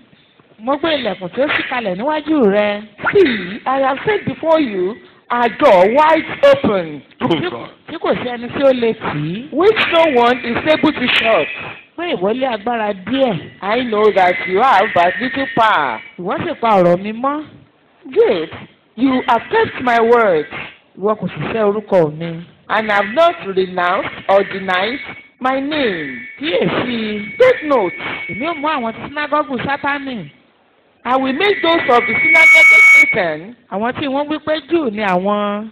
Mo gbé ilẹ̀kùn tó ṣí kalẹ̀ níwájú rẹ. See, I have set before you a door wide open, Oh God. Tí kò sí ẹni tí ó lè tì í. which no one is able to shut. Pé ìwọlé agbára díẹ̀. I know that you have but little power. Ìwọ sì pa ọ̀rọ̀ mi mọ́. Yet, you have kept my words Ìwọ kò sì fẹ́ orúkọ mi. and have not renounced or denied my name. Kíyèsí. Take note, Èmi ò mú àwọn ti sínágọ́gù Sátánì. I will make those of the synagogue of Satan Àwọn tí wọ́n wí pé Júù ni àwọn.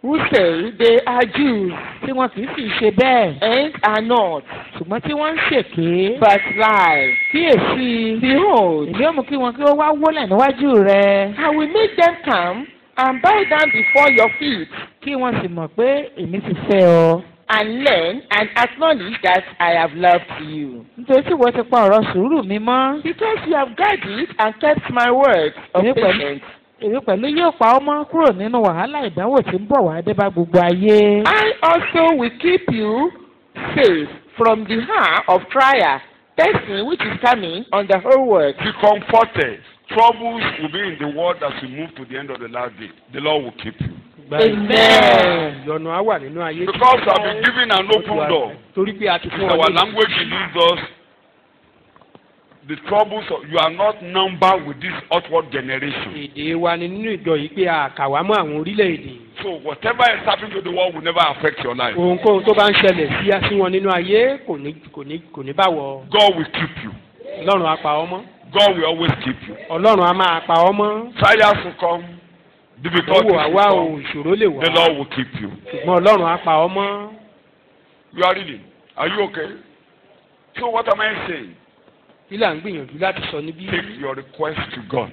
who say they are Jews tí wọn kì í sì ṣe bẹ́ẹ̀ and are not, ṣùgbọ́n tí wọ́n ń ṣèké. but lie. kíyèsí Behold, èmi ó mú kí wọn kí ó wá wólẹ̀ níwájú rẹ I will make them come and bow down before your feet kí wọ́n sì mọ̀ pé èmi ti fẹ́ ọ. and learn and acknowledge that I have loved you. nítorí tí wọ́n ti pa ọ̀rọ̀ sùúrù mi mọ́. Because you have guarded and kept my words of Èmi pẹ̀lú- patience. èmi pẹ̀lú yóò pa ọ́ mọ́ kúrò nínú wàhálà ìdánwò tí ń bọ̀ wá dé bá gbogbo ayé. I also will keep you safe from the hour of trial, testing which is coming on the whole world. Be comforted. Troubles will be in the world as we move to the end of the last day. The Lord will keep you. Amen. ìyọnu á wà nínú ayé. Because you have been given an open door. torí pé a ti It's fún our ọ ní language we use us. The troubles of, you are not numbered with this outward generation. èdè wa ni nínú ìjọ yìí pé a kà wá mọ́ àwọn orílẹ̀-èdè. So whatever is happening to the world will never affect your life. ohunkóhun tó bá ń ṣẹlẹ̀ sí wọn nínú ayé kò ní bá wọ. God will keep you. ọlọ́run á pa ọ́ mọ́. God will always keep you. ọlọ́run á máa pa ọ́ mọ́. Trials will come. Difficulties owó will àwa o come. ìṣòro lè wá. The Lord will keep you. ṣùgbọ́n ọlọ́run á pa ọ́ mọ́. You are reading. Are you okay? So what am I saying? kí là ń gbìyànjú láti sọ níbí. Take your request to God.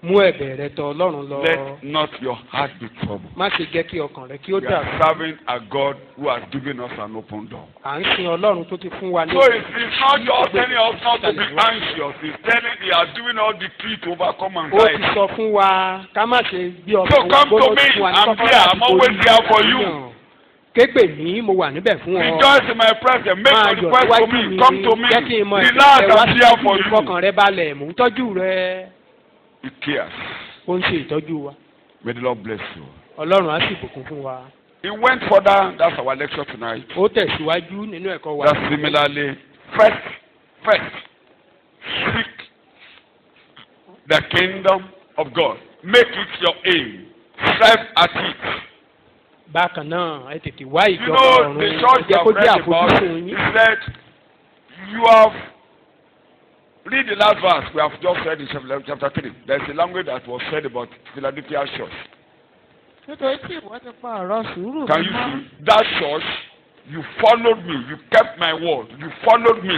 mú ẹ̀bẹ̀ rẹ tọ̀ ọlọ́run lọ. Let not your heart be troubled. má ṣe jẹ́ kí ọkàn rẹ kí ó We dàrú. are serving a God who has given us an open door. à ń sin ọlọ́run tó ti fún wa ní. So it's not just telling us not to be anxious. It's telling He has given us the key to overcome ó ti anxiety. sọ fún wa ká má ṣe bí So ọkàn wa come to gbọ́dọ̀ me. fún wa ní I'm kọ́kọ́rọ́ here. àti I'm always orí there for you. àníyàn. képe ní mo wà níbẹ̀ fún ọ. Rejoice in my presence. Make máa your yọ̀ request to síwájú me. mi Come to me. jẹ́ kí n mọ Relax. ìfẹ́ wá I'm here sí for you. ìfọkàn rẹ balẹ̀ mò ń tọ́jú rẹ. He cares. ó ń ṣe ìtọ́jú wa. May the Lord bless you. ọlọ́run á sì bùkún fún wa. He went further. That's our lecture tonight. ó tẹ̀síwájú nínú ẹ̀kọ́ wa. That similarly, first, seek the kingdom of God. Make it your aim. Strive at it. bákan náà ẹ tètè wá You ìjọba know, ọ̀run the church jẹ́ you kó have jẹ́ read about, àfojúsùn he yín. said, you have, read the last verse we have just read in chapter 3. There's a language that was said about Philadelphia church. nítorí tí ìwọ ti pa ọ̀rọ̀ sùúrù Can mi you mọ́. see? That church, you followed me. You kept my word. You followed me.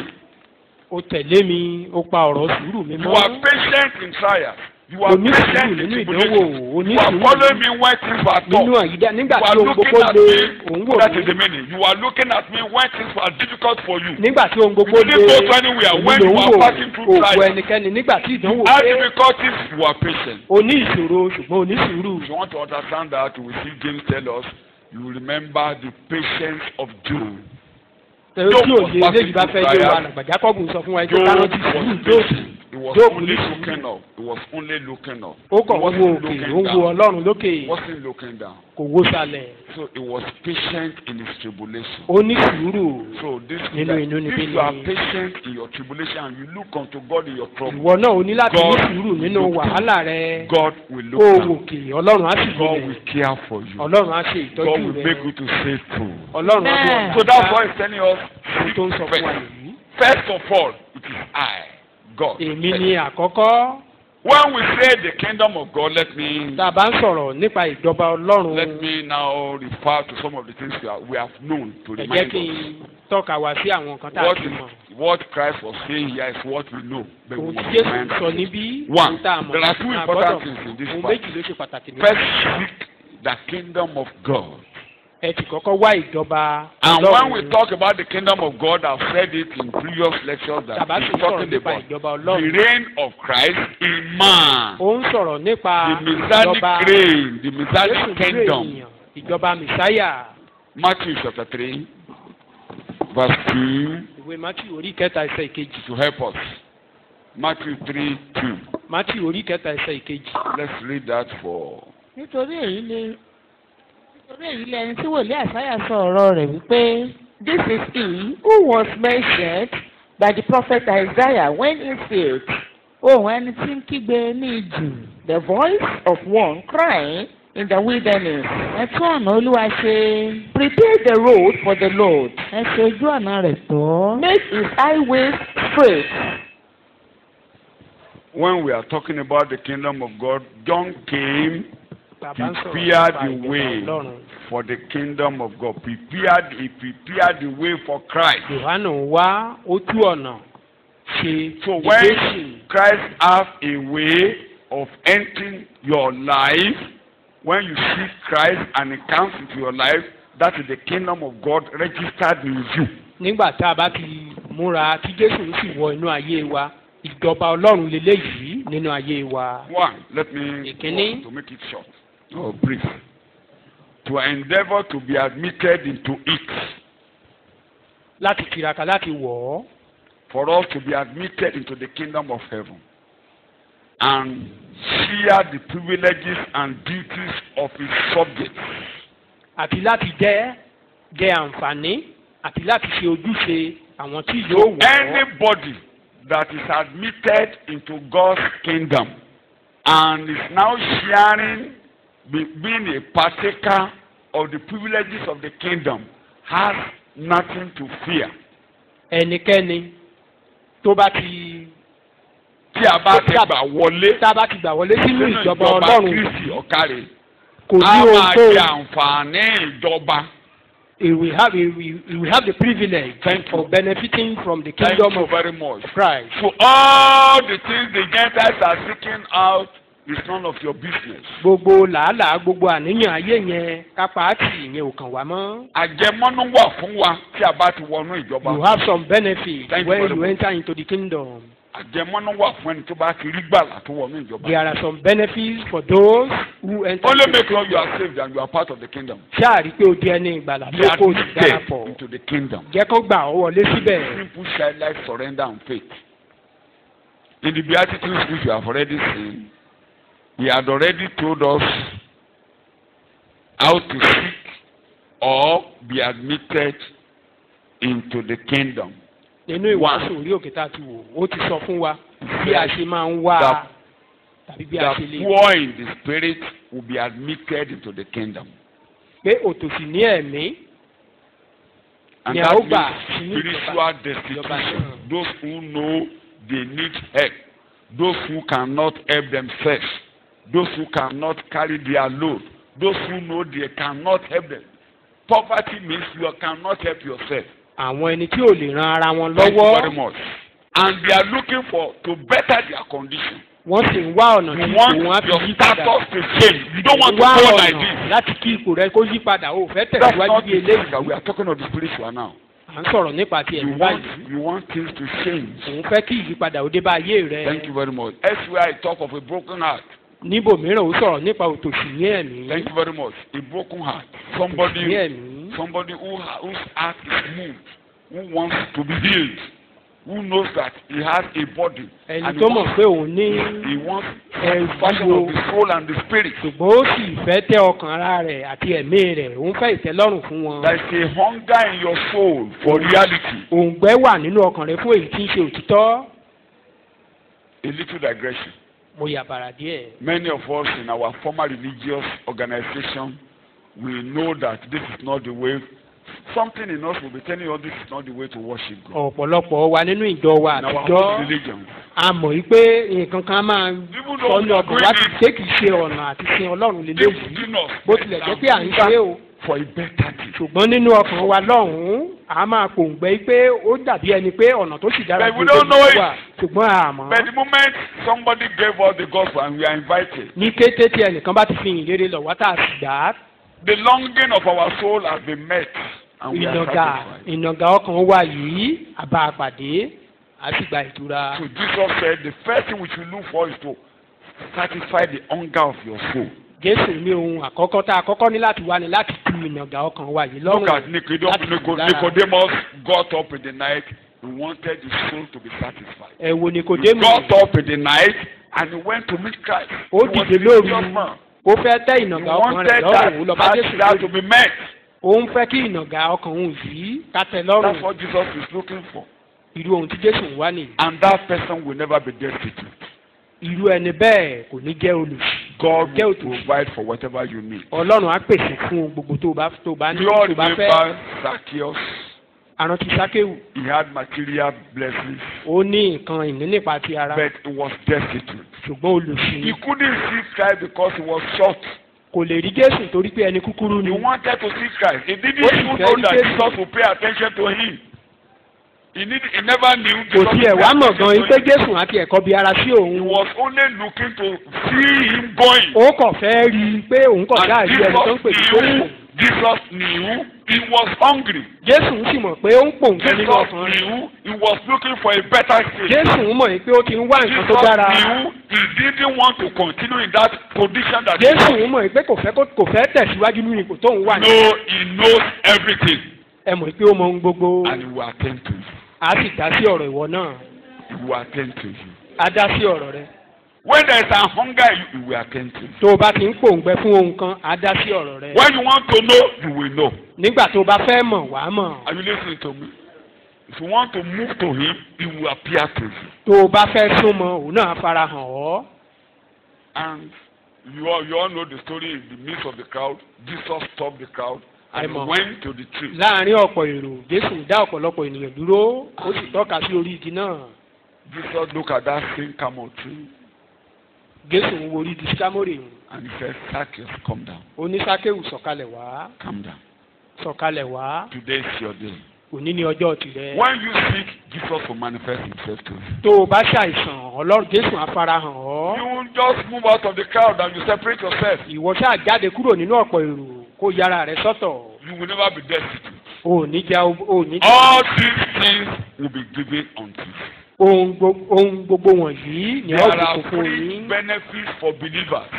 ó tẹ̀lé mi ó pa ọ̀rọ̀ sùúrù mi You are mọ́. patient in trials. You are Onísùúrù patient in nínú tribulation. ìdánwò, You are onísùúrù following me when things were nínú tough. àyídá nígbà You tí are ohun looking gbogbo at le me. òun wò That is the mí. meaning. You are looking at me when things were difficult for you. nígbà tí ohun gbogbo You le didn't go to anywhere òun when ló you ń are wò passing through òògùn trials. ẹnikẹ́ni nígbà tí ìdánwò Had dé. difficulties, you are patient. o ní ìṣòro ṣùgbọ́n o ní sùúrù. If you want to understand that, we see James tell us, you will remember the patience of Job. tẹ̀wé tí òye eléyìí bá fẹ́ yé wa àgbàjá kọ́gùn sọ fún wa ẹjọ́ ká rántí Job sùúrù was Jóòbù. patient. He was Job only ní looking sùúrù. up. He was only looking up. ó kàn He wọ́n wo wasn't òkè looking ó ń wo down. ọlọ́run lókè He wasn't looking down. kò wo sàlẹ̀. So he was patient in his tribulation. ó ní sùúrù. So this is Nínú like, inú níbí if you are ni- patient in your tribulation and you look unto God in your trouble, ìwọ náà o ní láti ní God sùúrù nínú will look wàhálà rẹ. God will look ó down. wòkè ọlọ́run á sì God gbọ́dọ̀. will care for you. ọlọ́run á ṣe God ìtọ́jú will rẹ. make you to save through. ọlọ́run á bí Amen. So that's why he's telling us, ohun tó ń sọ fún wa first, nìyí. first of all, it is I, God. èmi ni àkọ́kọ́. When we say the kingdom of God, let me tá a bá ń sọ̀rọ̀ nípa ìjọba ọlọ́run. now refer to some of the things we have known to ẹ jẹ́ remind kí us. n tọ́ka wá sí àwọn nǹkan tá a What, ti is, mọ̀. what Christ was saying here is what we know. But we ohun tí must Jésù remind sọ ourselves. níbí. One, ohun tá a mọ̀ there are two a important gbọ́dọ̀ things in this ohun part. méjì ló ṣe pàtàkì níbí. First, seek the kingdom of God. ẹ ti kọ́kọ́ wá ìjọba And when we ọlọ́run. talk about the kingdom of God, I've said it in previous lectures that tàbá sì he's sọ̀rọ̀ talking nípa about ìjọba the ọlọ́run. reign of Christ in man. ó ń sọ̀rọ̀ nípa The Messianic ìjọba reign, the Jésù Messianic nínú kingdom. ènìyàn, ìjọba mìsáyà. Matthew chapter 3, verse 2, ìwé Mátíù orí kẹta ẹsẹ̀ ìkejì. to help us. Matthew 3, 2. Mátíù orí kẹta ẹsẹ̀ ìkejì. Let's read that for. nítorí èyí lẹni tí wòlíì àsáyà sọ ọ̀rọ̀ rẹ̀ wípé. This is he who was mentioned by the prophet Isaiah when he said, ohùn ẹni tí ń kígbe ní ijù. the voice of one crying in the wilderness, ẹ tún ọ̀nà olúwa ṣe. prepare the road for the Lord, ẹ ṣe ojú ọ̀nà rẹ̀ tọ́. make his highways straight. When we are talking about the kingdom of God, John came prepared the way for the kingdom of God. He prepared the way for Christ. Yohanu wá ó tú ọ̀nà ṣe. So when Christ has a way of entering your life, when you see Christ and He comes into your life, that is the kingdom of God registered in you. Nígbà tá a bá ti múra tí Jésù sì wọ inú ayé wa, ìjọba Ọlọ́run lélẹ́yìí nínú ayé wa. One, let me to make it short or brief. To endeavor to be admitted into it. Láti tiraka láti wọ̀ ọ́. For us to be admitted into the kingdom of heaven and share the privileges and duties of His subjects. Àti láti jẹ àǹfààní àti láti ṣe ojúṣe àwọn tí yóò wọ̀ ọ́. Anybody that is admitted into God's kingdom and is now sharing, being a partaker of the privileges of the kingdom, has nothing to fear. Ẹnikẹ́ni tó bá ti tí a bá ti gbà wọlé sínú ìjọba Ọlọ́run Kristi ọ̀kàrẹ̀ kò ní ohun tó àǹfààní ìjọba. We will have the privilege of benefiting from the kingdom of Christ. So all the things the Gentiles are seeking out is none of your business. Gbogbo làálàá gbogbo àníyàn ayé yẹn kápáàtì yẹn ò kàn wá mọ́. Àjẹmọ́nú wà fún wa tí a bá ti wọnú ìjọba. You have some benefits when you enter into the kingdom. Àjẹmọ́nú wà fún ẹni tó bá ti rí gbàlà tó wọnú ìjọba. There are some benefits for those who enter. Only make sure you are saved and you are part of the kingdom. Ṣáà rí pé o di ẹni ìgbàlà tó kó o sì darapọ̀. Into the kingdom. Jẹ́ kó gbà ọ́ wọlé síbẹ̀. Simple childlike surrender and faith. In the Beatitudes which you have already seen, He had already told us how to seek or be admitted into the kingdom. Nínú ìwàásù orí òkè tá a ti wò, ó ti sọ fún wa bí a ṣe máa ń wá tàbí bí a ṣe lè. The poor in the spirit will be admitted into the kingdom. Pé òtòṣì ní ẹ̀mí ni a ó gbà sínú spiritual destitution. Those who know they need help, those who cannot help themselves, those who cannot carry their load, those who know they cannot help them. Poverty means you cannot help yourself. Àwọn ẹni tí ò lè ran ara wọn lọ́wọ́. Thank you very much. And they are looking to better their condition. Wọ́n sì ń wá ọ̀nà tí ipò wọn á fi yí padà. You want your status to change. You don't want to go like this. Láti kí ipò rẹ kó yí padà, o fẹ́ tẹ̀síwájú bí eléyìí. We are talking of the spiritual now. À ń sọ̀rọ̀ nípa ti ẹ̀mí báyìí. You want things to change. Òun fẹ́ kí ìyípadà ó dé bá ayé rẹ. Thank you very much. Elsewhere I talk of a broken heart. Níbo mìíràn ó sọ̀rọ̀ nípa òtòṣì ní ẹ̀mí. Thank you very much. A broken heart. Somebody whose heart is moved, who wants to be healed, who knows that he has a body. Ẹni tó mọ̀ pé òun ní fashion of the soul and the spirit. Ṣùgbọ́n ó sì fẹ́ tẹ́ ọkàn ara rẹ̀ àti ẹ̀mí rẹ̀, òun fẹ́ ìtẹ́lọ́rùn fún wọn. There is a hunger in your soul for reality. Òǹgbẹ wà nínú ọkàn rẹ fún èyí tí ń ṣe òtítọ́. A little digression. Mo yà bàrà díẹ̀. Many of us in our former religious organization, we know that this is not the way. Something in us will be telling you this is not the way to worship God. Ọ̀pọ̀lọpọ̀ wa nínú ìjọ wa àtijọ́ a mọ̀ yí pé nǹkan kan máa ń sọ ní ọkàn wa ṣé kìí ṣe ọ̀nà àti sin Ọlọ́run lélẹ́yìí bó tilẹ̀ jẹ́ pé à ń ṣe o. For a better day. Ṣùgbọ́n nínú ọkàn wa lọ́hùn-ún a máa pòǹgbẹ́ pé ó dàbí ẹni pé ọ̀nà tó sì dára ju ìgbésí wa ṣùgbọ́n àmọ́. But the moment somebody gave us the gospel and we are invited. Ní kété tí ẹnìkan bá ti fi ìrere lọ̀ wá tá a sì gbà á. The longing of our soul has been met and we are satisfied. Ìnàgà ọkàn wa yìí àbá àpàdé a sì gba ìtura. So Jesus said the first thing we should look for is to satisfy the hunger of your soul. Jésù ní ohun àkọ́kọ́ tá a kọ́kọ́ ní láti wá ní láti tu ìnàgà ọkàn wa yìí lọ́rùn. Look at Nicodemus got up in the night. He wanted his soul to be satisfied. Ẹ wo Nicodemus. He got up in the night and he went to meet Christ. Ó dìde lóru. Ó fẹ́ tẹ́ ìnàgà ọkàn rẹ̀ lọ́rùn. Ó lọ bá Jésù lórí. To be met. Ó ń fẹ́ kí ìnàgà ọkàn òun yìí ká tẹ́ lọ́rùn. That's what Jesus is looking for. Irú ohun tí Jésù ń wá nìyí. And that person will never be destitute. Irú ẹni bẹ́ẹ̀ kò ní jẹ́ olùsí. God will provide for whatever you need. Ọlọ́run á pèsè fún gbogbo tó bá ní tó bá fẹ́. Lord remember Zacchaeus. Àrántí Sákéwù. He had material blessings. Ó ní nǹkan ìní nípa ti ara. But he was destitute. Ṣùgbọ́n olùsí. He couldn't see Christ because he was short. kò lè rí Jésù torí pé ẹni kúkúrú ni. He wanted to see Christ. He didn't even know that Jesus would pay attention to him. He never knew. Kò tiẹ̀ wá mọ̀ gan-an pé Jésù àti ẹ̀kọ́ bí ara sí He òun. was only looking to see him going. Ó kàn fẹ́ rí i pé òun kàn dá ìlú ẹni tó ń pè ní Jésù. Jesus knew he was hungry. Jésù sì mọ̀ pé ó ń pòǹkẹ́ nínú ọkàn rẹ̀. Jesus knew he was looking for a better state. Jésù mọ̀ pé ó ti ń wá nǹkan tó dára. Jesus knew he didn't want to continue in that position that Jésù mọ̀ pé kò fẹ́ tẹ̀síwájú nínú ipò tóun wà ní. No, he knows everything. Ẹ mọ̀ pé ó mọ ohun gbogbo. And he will attend to you. A sì dá sí ọ̀rọ̀ ìwọ náà. He will attend to you. A dá sí ọ̀rọ̀ rẹ. When there is a hunger, he will attend to you. Tó o bá ti ń pòǹgbẹ fún ohun kan, a dá sí ọ̀rọ̀ rẹ. When you want to know, you will know. Nígbà tó o bá fẹ́ mọ̀, wàá mọ̀. Are you listening to me? If you want to move to him, he will appear to you. Tó o bá fẹ́ súnmọ́, òun náà fara hàn ọ́. And you all know the story in the midst of the crowd. Jesus stopped the crowd and went to the tree. Láàárín ọ̀pọ̀ èrò, Jésù dá ọ̀pọ̀lọpọ̀ ènìyàn dúró, ó sì tọ́ka sí orí igi náà. Jesus looked at that same camel tree. Jésù ń wo orí igi síkámórì. And he said, Zacchaeus, come down. Ó ní Sákéwù sọ̀kalẹ̀ wá. Come down. Sọ̀kalẹ̀ wá. Today is your day. Òní ni ọjọ́ tirẹ̀. When you seek, Jesus will manifest himself to you. Tó o bá ṣàìsàn, Ọlọ́run Jésù á fara hàn ọ́. You will just move out of the crowd and you separate yourself. Ìwọ ṣáà jáde kúrò nínú ọ̀pọ̀ èrò kó yára rẹ sọ́tọ̀. You will never be destitute. O ní jẹ́ o ní. All these things will be given unto you. Ohun gbogbo wọ̀nyí ni a ó There fi are kún fún three yín. benefits for believers.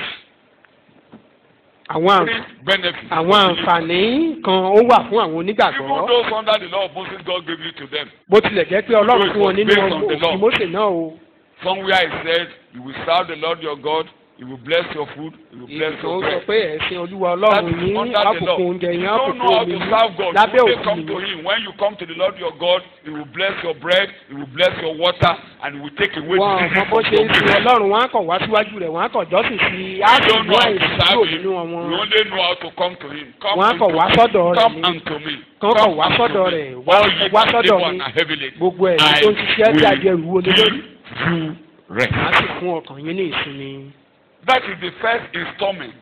Àwọn Three benefits. àǹfààní kan ó wà fún àwọn Even onígbàgbọ́. those under the law of Moses, God gave it to them. Bó tilẹ̀ jẹ́ pé Ọlọ́run fún wọn nínú òfin Mósè náà o. Somewhere he said, you will serve the Lord your God, he will bless your food, he will bless Ìgbà your ó sọ bread. pé ẹ̀sìn Olúwa Ọlọ́run yín Under the àbùkù law. oúnjẹ You yín don't àbùkù know how omi to yín serve God. lábẹ́ You only òfin come to yín. him. When you come to the Lord your God, he will bless your bread, he will bless your water, and he will take away Wọ́n the àmọ́ disease bó from ṣe your ń sin body. Ọlọ́run wọn á kàn wá síwájú rẹ̀ wọ́n á kàn jọ́sìn sí i. You Á sì don't mú know how to àìsàn serve kúrò him. nínú You wọn. only know how to come to him. Come Wọ́n á kàn wá sọ́dọ̀ unto me. rẹ̀ Come ní. unto me. Kàn kàn Come wá unto sọ́dọ̀ me. rẹ̀ All ye wá that sọ́dọ̀ labor mi. and are heavy laden, Gbogbo ẹ̀yin I tó ń ṣiṣẹ́ bí ajẹ́ ìrúwó will lé lórí. give you rest. Màá sì fún ọkàn yín ní ìsinmi. That is the first installment.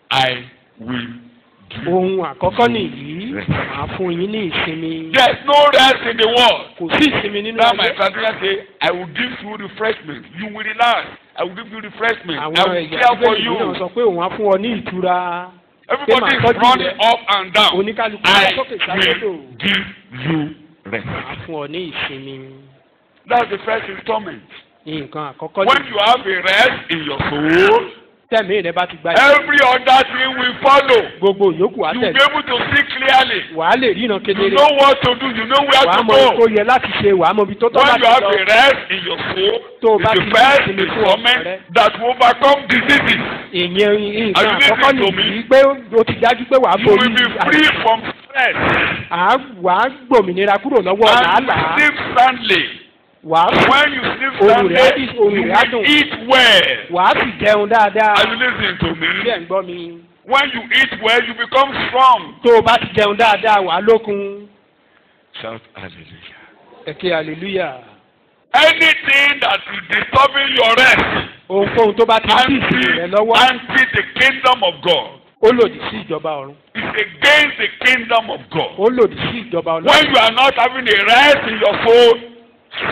I will give Ohun àkọ́kọ́ nìyí, rest. màá fún yín ní ìsinmi. There is no rest in the world. Kò sí ìsinmi nínú Now my ayé. translation say, I will give you refreshment. You will relax. I will give you refreshment. I Àwọn will ẹ̀yà care for ìgbésẹ̀ náà you. sọ pé òun á fún ọ ní ìtura. Everybody is Pé màá tọ́jú running rẹ. up and down. Oníkálukú I lọ sókè sásódò. will give you rest. Màá fún ọ ní ìsinmi. That's the first installment. Nǹkan àkọ́kọ́ When you have a rest in your soul, tẹ̀mí rẹ bá ti gba every other thing will follow. gbogbo yòókù á You will tẹ̀lé. be able to see clearly. Wàá lè ríran You kedere. know what to do. You know where Wàá to mọ ohun tó go. yẹ láti ṣe, wàá mọ ibi tó tọ́ When láti you have lọ. a rest in your soul, Tó o it's bá the ti ní first ìsinmi fún ọkàn installment rẹ. that will overcome diseases. Ìyẹn nǹkan Are you àkọ́kọ́ listening to me? nìyí pé o ti dájú pé wàá You borí will be free àìsàn. from stress Wàá gbòmìnira kúrò lọ́wọ́ and làálàá. sleep soundly. Wàá When you sleep Ohun rẹ̀ á soundly, dì- ohun you rẹ̀ á will dùn. eat well. wàá sì jẹun dáadáa. Are you listening to me? Bí ẹ̀ ń gbọ́ mi. When you eat well, you become strong. Tó o bá ti jẹun dáadáa, wàá lókun. Shout hallelujah. Ẹ̀kẹ́ hallelujah. Anything that is disturbing your rest, Ohunkóhun tó bá ti ń bí ìsinmi rẹ lọ́wọ́, anti the kingdom of God. ó lòdì sí ìjọba ọ̀run. It's against the kingdom of God. Ó lòdì sí ìjọba When ọlọ́run. you are not having a rest in your soul,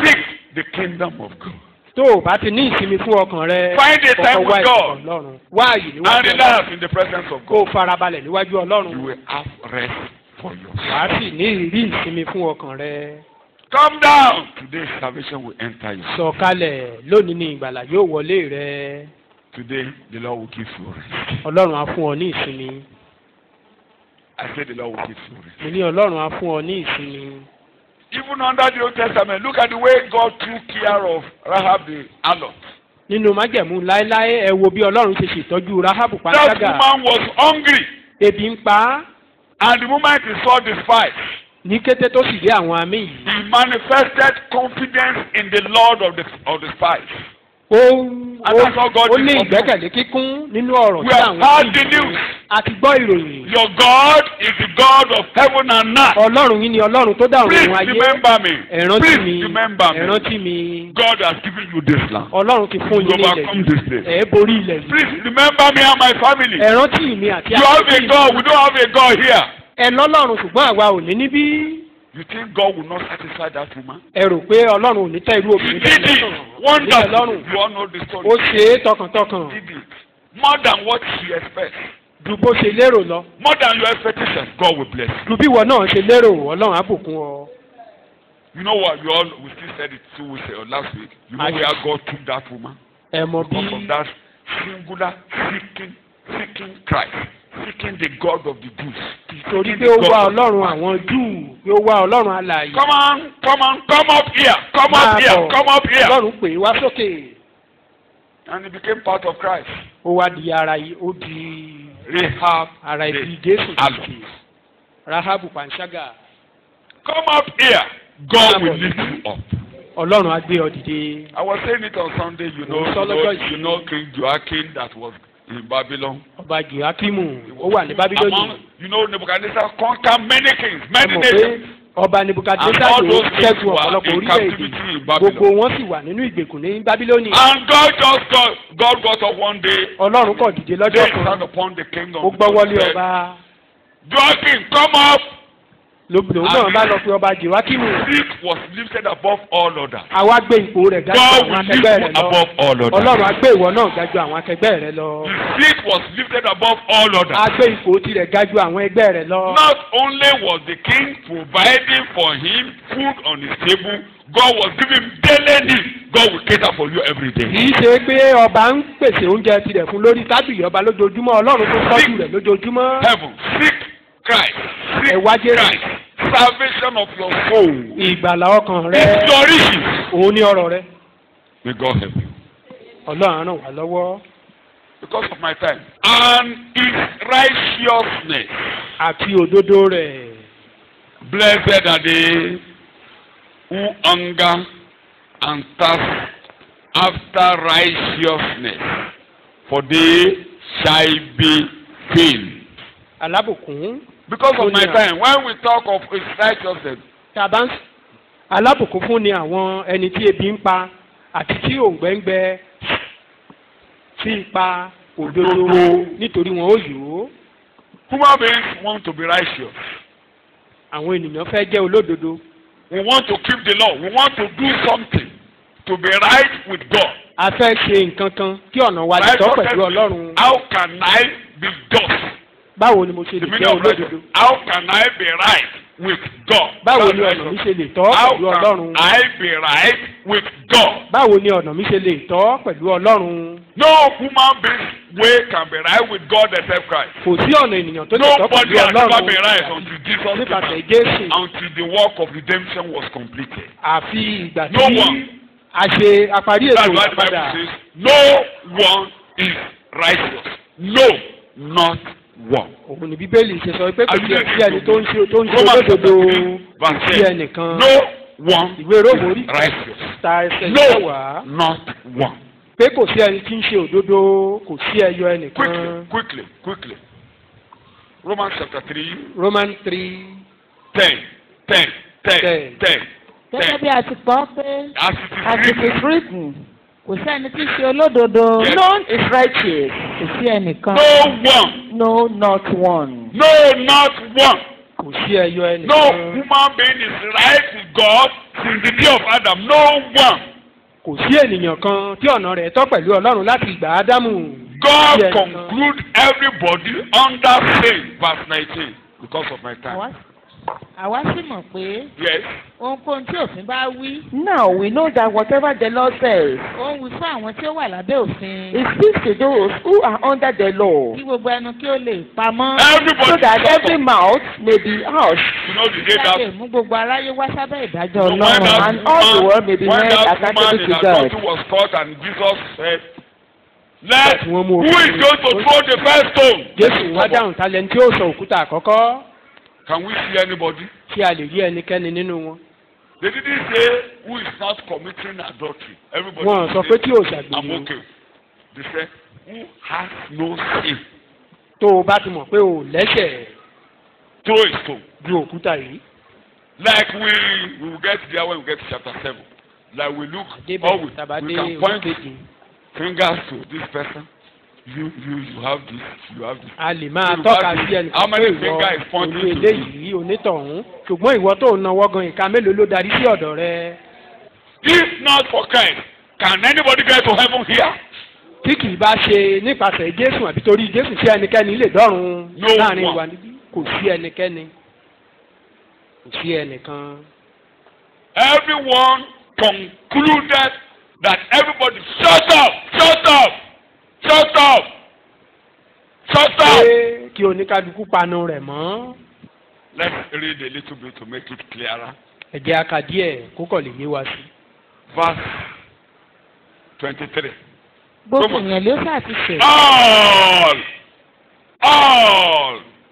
seek the kingdom of God. Tó o bá ti ní ìsinmi fún ọkàn rẹ, Find a time kọ́kọ́ wá with God. ìjọba ọlọ́run. Wá àyè And níwájú ọlọ́run. relax in the presence of Kó o God. farabalẹ̀ níwájú You ọlọ́run. will have rest for yourself. Wàá sì ní ìrírí ìsinmi fún ọkàn rẹ. Come down. Today salvation will enter you. Sọ̀kalẹ̀ lónìí ni ìgbàlà yóò wọlé rẹ. Today the Lord will give you rest. Ọlọ́run á fún ọ ní ìsinmi. I said the Lord will give you rest. Mo ní Ọlọ́run á fún ọ ní ìsinmi. Even under the Old Testament, look at the way God took care of Rahab the harlot. Nínú májẹ̀mú láéláé ẹ wo bí Ọlọ́run ṣe ṣètọ́jú Ráhábù That panṣágà. woman was hungry, Ebi ń pa á. and the moment he saw the spies, Ní kété tó sì rí àwọn àmì yìí. he manifested confidence in the Lord of the spies. Ó ní ìgbẹ́kẹ̀lé kíkún nínú ọ̀rọ̀ We tí have àwọn heard the yìí. news. àti gbọ́ ìròyìn. Your God is the God of heaven and earth. Ọlọ́run yín ni Ọlọ́run tó dá Please ọ̀run ayé. remember me. Ẹ rántí Please mi. remember Ẹ me. rántí mi. God has given you this land. Ọlọ́run ti fún You yín ní ilẹ̀ overcome yìí. this place. Ẹ borí ilẹ̀ yìí. Please remember me and my family. Ẹ rántí mi àti You have a àkókò God. We don't have a God here. ẹ lọ́lọ́run ṣùgbọ́n àwa ò ní níbí. You think God will not satisfy that woman? Ẹ rò pé Ọlọ́run ò ní tẹ́ irú He obìnrin did bẹ́ẹ̀ it. lọ́rùn. Wonderful. You all know the story. Ó ṣe é tọkàntọkàn. He did it. More than what she expects. Ju bó ṣe lérò lọ. More than your expectations. God will bless you. Ju bí ìwọ náà ṣe lérò Ọlọ́run á bùkún ọ. You know what? We still said it 2 weeks last week. You know where God took that woman? Ẹ mọ bí Because of that singular seeking Christ, seeking the God of the Jews. torí seeking pé the ó God wá of the Ọlọ́run Jews. àwọn Júù pé ó wá Ọlọ́run alààyè. Come up here, come up here, come up here. Ọlọ́run pè é wá sókè. And he became part of Christ. Ó wá di ara yìí ó di Rahab, ara the ìbí Jésù harlot. kìkì. Rahabu panṣágà. Come up here. God will lift you up. Ọlọ́run á gbé ọ dìde. I was saying it on Sunday. You know King Joachim that was in Babylon. Ọba Joakimu ó wà ní Bábílónì. You know Nebuchadnezzar conquered many kings, Ẹ many mọ̀ pé nations. ọba And Nebukadnezar all ló those kings ṣẹ́gun were ọ̀pọ̀lọpọ̀ in orílẹ̀-èdè. captivity in Babylon. Gbogbo wọn sì wà nínú ìgbèkùn ní Bábílónì. And God got up one day. Ọlọ́run kọ̀ dìde They lọ́jọ́ kan. stand upon the kingdom. Ó gbọ́wọ́lé ọba. Joachim, come up. Lòun náà bá lọ pé ọba Joakimu. Seat was lifted above all others. Àwa gbé ipò rẹ̀ ga ju God àwọn will lift akẹgbẹ́ you rẹ̀ lọ. above all others. Ọlọ́run á gbé ìwọ náà ga ju àwọn akẹgbẹ́ rẹ̀ lọ. His seat was lifted above all others. Á gbé ipò tirẹ̀ ga ju àwọn ẹgbẹ́ rẹ̀ lọ. Not only was the king providing for him food on his table, God was giving him daily needs. God will cater for you every day. Kì í ṣe pé ọba ń pèsè oúnjẹ tirẹ̀ fún lórí tábìlì ọba lójoojúmọ́. Ọlọ́run tó tọ́jú rẹ̀ lójoojúmọ́. Heaven, seek Christ. Ẹ Seek wá Jésù. Christ. Salvation of your soul. Ìgbàlà ọkàn rẹ. It's your riches. Òun ní ọrọ̀ rẹ. May God help you. Ọlọ́run ràn wá lọ́wọ́. Because of my time. And his righteousness. Àti òdodo rẹ̀. Blessed are they who hunger and thirst after righteousness, for they shall be filled. Alábùkún. Because of my time, when we talk of his righteousness, Tàbá ń alábùkún fún ni àwọn ẹni tí ebi ń pa àti tí òǹgbẹ ń gbẹ sí ipa òdodo nítorí wọn ó yòó. human beings want to be righteous. Àwọn ènìyàn fẹ́ jẹ́ olódodo. We want to keep the law. We want to do something to be right with God. A fẹ́ ṣe nǹkan kan kí ọ̀nà wa lè tọ́ pẹ̀lú Ọlọ́run. How can I be just? Báwo ni mo ṣe The lè meaning jẹ́ of righteous. olódodo? How can I be right with God? Báwo ni That's ọ̀nà mi righteous. ṣe lè tọ́ How pẹ̀lú Ọlọ́run? can I be right with God? Báwo ni ọ̀nà mi ṣe lè tọ́ pẹ̀lú Ọlọ́run? No human being way can be right with God except Christ. Kò sí ọ̀nà ènìyàn tó lè tọ́ Nobody pẹ̀lú has ever been Ọlọ́run right until Jesus nípasẹ̀ came, Jésù. until the work of redemption was completed. Àfi ìgbà No tí one. a ṣe àparí That's ètò why the Bible ìpadà. says, no one is righteous. No, not one. Òun ni Bíbélì ṣe sọ pé kò Are you sí listening ẹni to tó me? ń ṣe Romans olódodo verse sí 10. ẹnìkan. No one Ìwé Róòmù orí is righteous. ta ẹsẹ̀ No, mẹ́wàá not one. pé kò sí ẹni tí ń ṣe òdodo kò sí ẹyọ ẹnìkan. Quickly. Romans chapter 3, Roman 3. 10. Gẹ́gẹ́ bí a ti gbọ́ pé As As it it is is written, kò sẹ́ni tí ń ṣe olódodo. Yes. none is righteous. Kò sí ẹnìkan. no one. No, not one. No, not one. Kò sí ẹyọ No ẹnìkan. human being is right with God since the day of Adam. No one. Kò sí ènìyàn kan tí ọ̀nà rẹ̀ tọ́ pẹ̀lú Ọlọ́run láti ìgbà Ádámù. God Yes. conclude everybody under sin. Verse 19. Because of my time. Àwa sì mọ̀ pé Yes. ohunkóhun tí òfin bá wí, Now we know that whatever the law says, ó ń wí fún àwọn tí ó wà lábẹ́ òfin. it speaks to those who are under the law, Kí gbogbo ẹnu kí ó lè pamọ́. Everybody. so that every mouth may be hushed, You know the day Kí a lè that mú gbogbo aráyé wá sábẹ́ ìdájọ́ So when Ọlọ́run. that and all the world may be when held that accountable woman to in God. adultery was caught and Jesus said, "Let Wọ́n mú who is òkú. going to throw the first stone?" Jésù wá dáhùn talẹ̀ tí ó sọ òkúta àkọ́kọ́. Can we see anybody? Tí a lè rí ẹnikẹ́ni nínú wọn. They didn't say who is not committing adultery. Everybody. Wọ́n sọ said, pé tí ò I'm ṣàgbèrè. okay. They said who has no sin. tó o bá ti mọ̀ pé o lẹ́sẹ̀ throw a stone. ju òkúta yìí. Like we will get there when we get to chapter 7. Like we look, or we can point fingers to this person. You have this, you have this. A lè máa tọ́ka sí ẹnì kan pé ìwọ òní eléyìí onítọ̀hún ṣùgbọ́n ìwọ tó ń nawọ́ gan ìka mélòó ló darí sí ọ̀dọ̀ rẹ. If not for Christ, can anybody get to heaven here? Tí kì í bá ṣe nípasẹ̀ Jésù àbí torí Jésù sí ẹnikẹ́ni lè dọ́run láàrin wa níbí kò sí ẹnikẹ́ni kò sí ẹnìkan. Everyone concluded that everybody shut up, shut up, shut up, shut up. Ṣé kí oníkálukú panu rẹ̀ mọ́? Let's read a little bit to make it clearer. Ẹ jẹ́ a kà díẹ̀ kó kọ̀ lè yé wa sí. Verse 23. gbogbo èèyàn ló ṣàtúnṣe.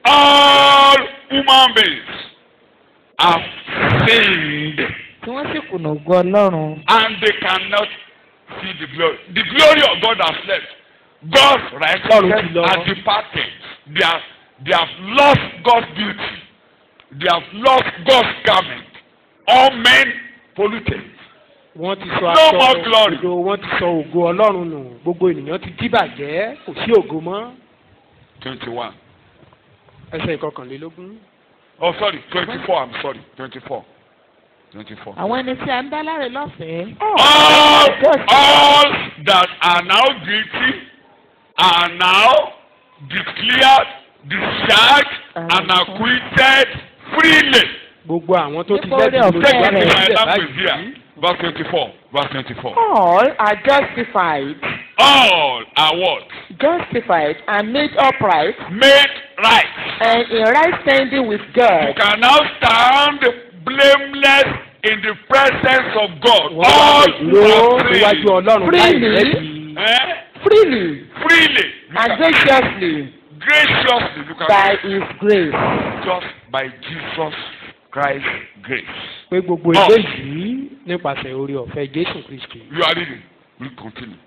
all human beings have sinned. tí wọ́n sì kùnà ògo Ọlọ́run. And they cannot see the glory. The glory of God has left. God's righteousness has departed. They have lost God's beauty. They have lost God's garment. All men polluted. Wọ́n ti sọ aṣọ ògo, wọ́n ti sọ ògo Ọlọ́run nù. Gbogbo ènìyàn ti díbàjẹ́, kò sí ògo mọ́. 21. Ẹsẹ̀ ìkọkànlélógún. Oh, sorry, 24. I'm sorry, 24. 24. àwọn ẹni tí a ń dá láre lọ́fẹ̀ẹ́. All that are now guilty are now declared, discharged, and acquitted freely. Gbogbo àwọn tó ti lẹ́bi lójú ọ̀rẹ́ báyìí. Verse 24. Verse 24. All are justified. All are what? Justified and made upright. Made right. And in right standing with God. You can now stand blameless in the presence of God. All freely. Freely. And graciously. Graciously. You can by His grace. Just by Jesus Christ's grace. Pé gbogbo eléyìí nípasẹ̀ orí ọ̀fẹ́ Jésù Kristi. You are reading. We continue.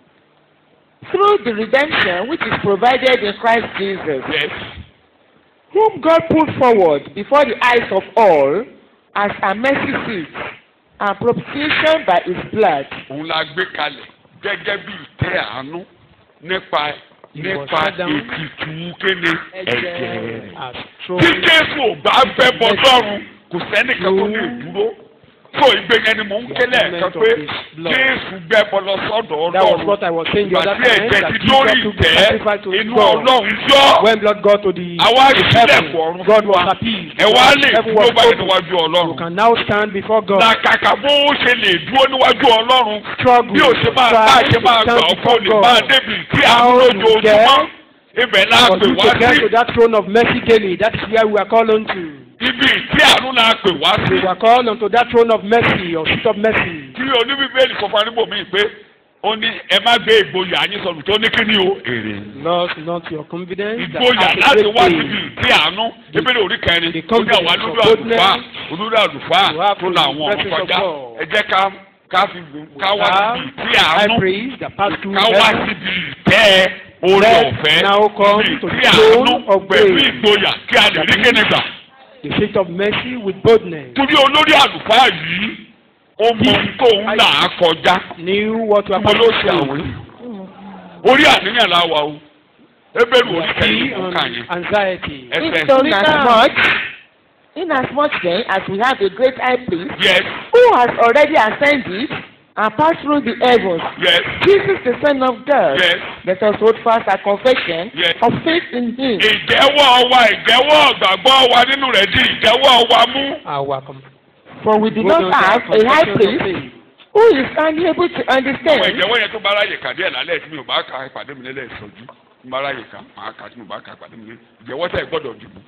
Through the redemption which is provided in Christ Jesus. Yes. Whom God put forward before the eyes of all as a mercy seat and propitiation by His blood. Òun la gbé kalẹ̀ gẹ́gẹ́ bí ìtẹ́ àánú nípa ètùtù kéde ẹ̀jẹ̀. Tí Jésù ò bá fẹ́ bọ́ sọ́run kò sẹ́nìkan tó lè dúró. Fún ìgbéyẹn ni mò ń kélé ẹ̀kan pé Jésù gbẹ́bọ lọ sọ́dọ̀ Ọlọ́run. Ìgbà tí ẹ̀jẹ̀ ti dórí ìtẹ́ inú Ọlọ́run yọ. Àwa sílẹ̀ fọ̀run fún wa. Ẹ wá lè dúró báyìí níwájú Ọlọ́run. Làkàkà bó ṣe lè dúró níwájú Ọlọ́run. Bí o ṣe máa gbà ọkọ lè máa débi tí a ń lójoojúmọ́. Ibẹ̀ náà pè wá sí. Ibi tí àánú náà pè wá sí. We were called unto that throne of mercy or seat of mercy. Tí oníbíbélì sọ fún anígbò mi pé ó ní ẹ má gbé ìgboyà yín sọnù tó ní kíni o. Èrè. Lost not your confidence. Ìgboyà láti wá síbi tí àánú ìbéèrè orí kẹrin tó ní àwa olórí àlùfáà tó làwọn ọmọ kọjá. Ẹ jẹ́ ká wá síbi tí àánú ká wá síbi ìtẹ́ orí ọ̀fẹ́ síbi tí àánú pẹ̀lú ìgboyà kí a lè rí kíni gbà. The seat of mercy with boldness. Torí olórí àlùfáà yìí, ó mọ ohun tó ń là á kọjá. Knew what was happening. Orí àníyàn la wà o. Ebéèrè orí kẹ́yìn ọ̀kan yẹn. Anxiety. Inasmuch then as we have a great high priest. Yes. Who has already ascended and passed through the heavens. Yes. Jesus the Son of God. Yes. Let us hold fast our confession. Yes. Of faith in Him. Ìjẹ́wọ́ ìgbàgbọ́ wa nínú rẹ̀ di ìjẹ́wọ́ wa mú. For we do not have a high priest who is unable to understand. Àwọn ìjẹ́wọ́ yẹn tó bá ráyè kàdé ẹ̀ lálẹ́ tí mi ò bá ka ìpàdé mi lélẹ̀ ìsọjí. Tí mo bá ráyè kà máa kà tí mi ò bá ka ìpàdé mi lélẹ̀. Ìjẹ́wọ́ tẹ̀ gbọ́dọ̀ dìbò.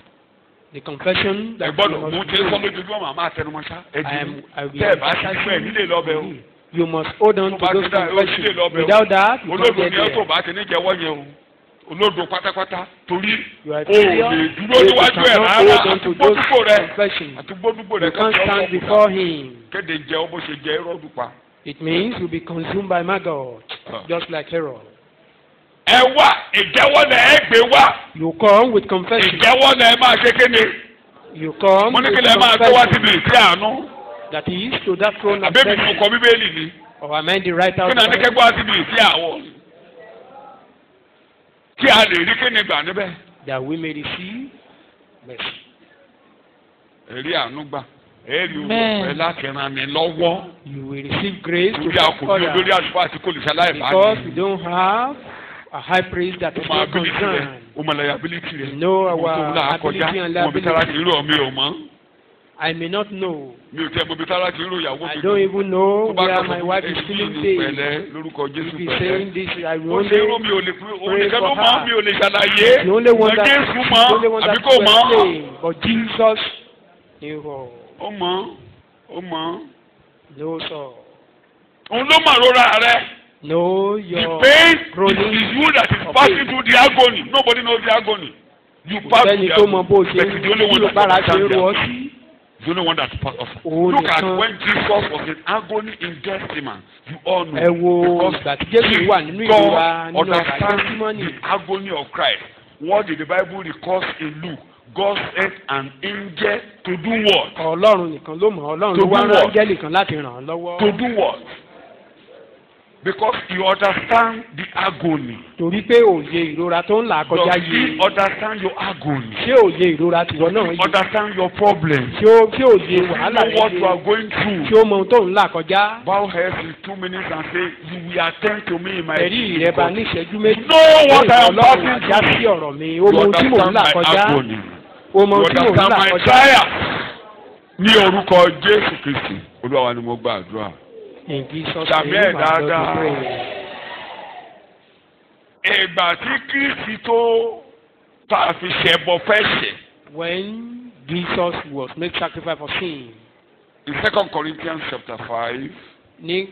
The confession that ẹ gbọ́dọ̀ mú tí sọ lójoojúmọ́ màmá àtẹnumọ́sá. Ẹ di tẹ́ ẹ bá ṣàṣìṣe nílé lọ́bẹ̀ o. You must hold on to those confessions. Without that, you can't get there. Olódò ni ẹ tó bá ti ní jẹ́wọ́ yẹn o. Olódò pátápátá torí o lè dúró níwájú ẹ̀ rárá àtúgbódúgbò rẹ̀ You can't stand before Him. Kéde jẹ́ ọ bó ṣe jẹ́ Hẹ́rọ́dù pa. It means you'll be consumed by maggots, just like Herod. ẹ wá ìjẹ́wọ́ lẹ̀ ẹ gbé wá. You come with confession. ìjẹ́wọ́ lẹ̀ ẹ máa ṣe kéde. You come mo ní with kí lẹ̀ máa gbé wá confession. síbi ìtí àánú. That is to that throne of àbẹ́bí mo mercy. kọ bíbélì ni. Or am I the right kí náà ní out? kẹ́gbọ́ wá síbi ìtí àwọ̀. kí a lè rí kíni gbà níbẹ̀. That we may receive mercy. èrí àánú gbà. èrí Amen. olùfẹ́ láti ran ni lọ́wọ́. You will receive grace to torí a kò ní olórí others. àlùfáà tí kò lè ṣaláì bá Because ní. we don't have a high priest that o is máa not ability rẹ concerned. o máa liability rẹ. Know mo tó our wúlò àkọjá ability and mo bí tára ti liability. rò mí ò mọ́. I may not know. mi ò tẹ́ mo bí tára ti rò ìyàwó I mi. don't even know tó bá where kọ́ my sọ wife fún is mi feeling ní pain. pẹ̀lẹ́ lórúkọ If Jésù he's pẹ̀lẹ́. saying this, I will ó ṣe irú only mi ò lè pín òun pray nìkan for ló mọ̀ her. mi ò lè ṣàlàyé. the only one Mọ̀ that Jésù the mọ̀ only one àbí that kò will mọ̀. explain. But Jesus knew all. ó mọ̀ ó mọ̀. No, sir. òun ló mọ̀ rora rẹ̀. Know The your pain groaning is you that is of passing pain. through the agony. Nobody knows the agony. You pass through Sẹ́ni the tó mọ bó agony. ṣe But ń the only one bí that bára ṣe ń understands the ro ọ́ agony. sí. The only one that pass us. Òun Look at nìkan. when Jesus was in agony in Gethsemane. You all know. Ẹ wo ìgbà tí Jésù wà nínú ìrora God nínú ọgbà understands Gẹ́símánì. the agony of Christ. What did the Bible record in Luke? God sent an angel to do what? Ọlọ́run nìkan ló mọ̀. Ọlọ́run To ló wá do rán what? áńgẹ́lì kan láti ràn án lọ́wọ́. To do what? Because you understand the agony. Torí pé òye ìrora tó ń là kọjá Does he yìí. understand your agony? Ṣé òye ìrora tìwọ náà yìí? Understand your problem? Ṣé òye You wàhálà know what rẹ you are yìí? going Ṣé through. o mọ ohun tó ń là kọjá? Bow heads in 2 minutes and say, you will attend to me in my Ẹ̀rí rẹ̀ bá ní ìṣẹ́jú méjì. Know what I am Ọlọ́run passing àjá sí through. ọ̀rọ̀ mi. O mọ ohun tí mò ń là my kọjá. agony. O mọ You ohun tí mò ń understand là my kọjá. trial. Ní orúkọ Jésù Kristi, Olúwa wa ni mo gbàdúrà. In Jesus' Sàmì name, ẹ̀ I love dáadáa. to pray. Ìgbà tí Kristi tó tá a fi ṣẹbọ fẹ́ ṣẹ̀. When Jesus was made sacrifice for sin, In 2 Corinthians chapter 5, ní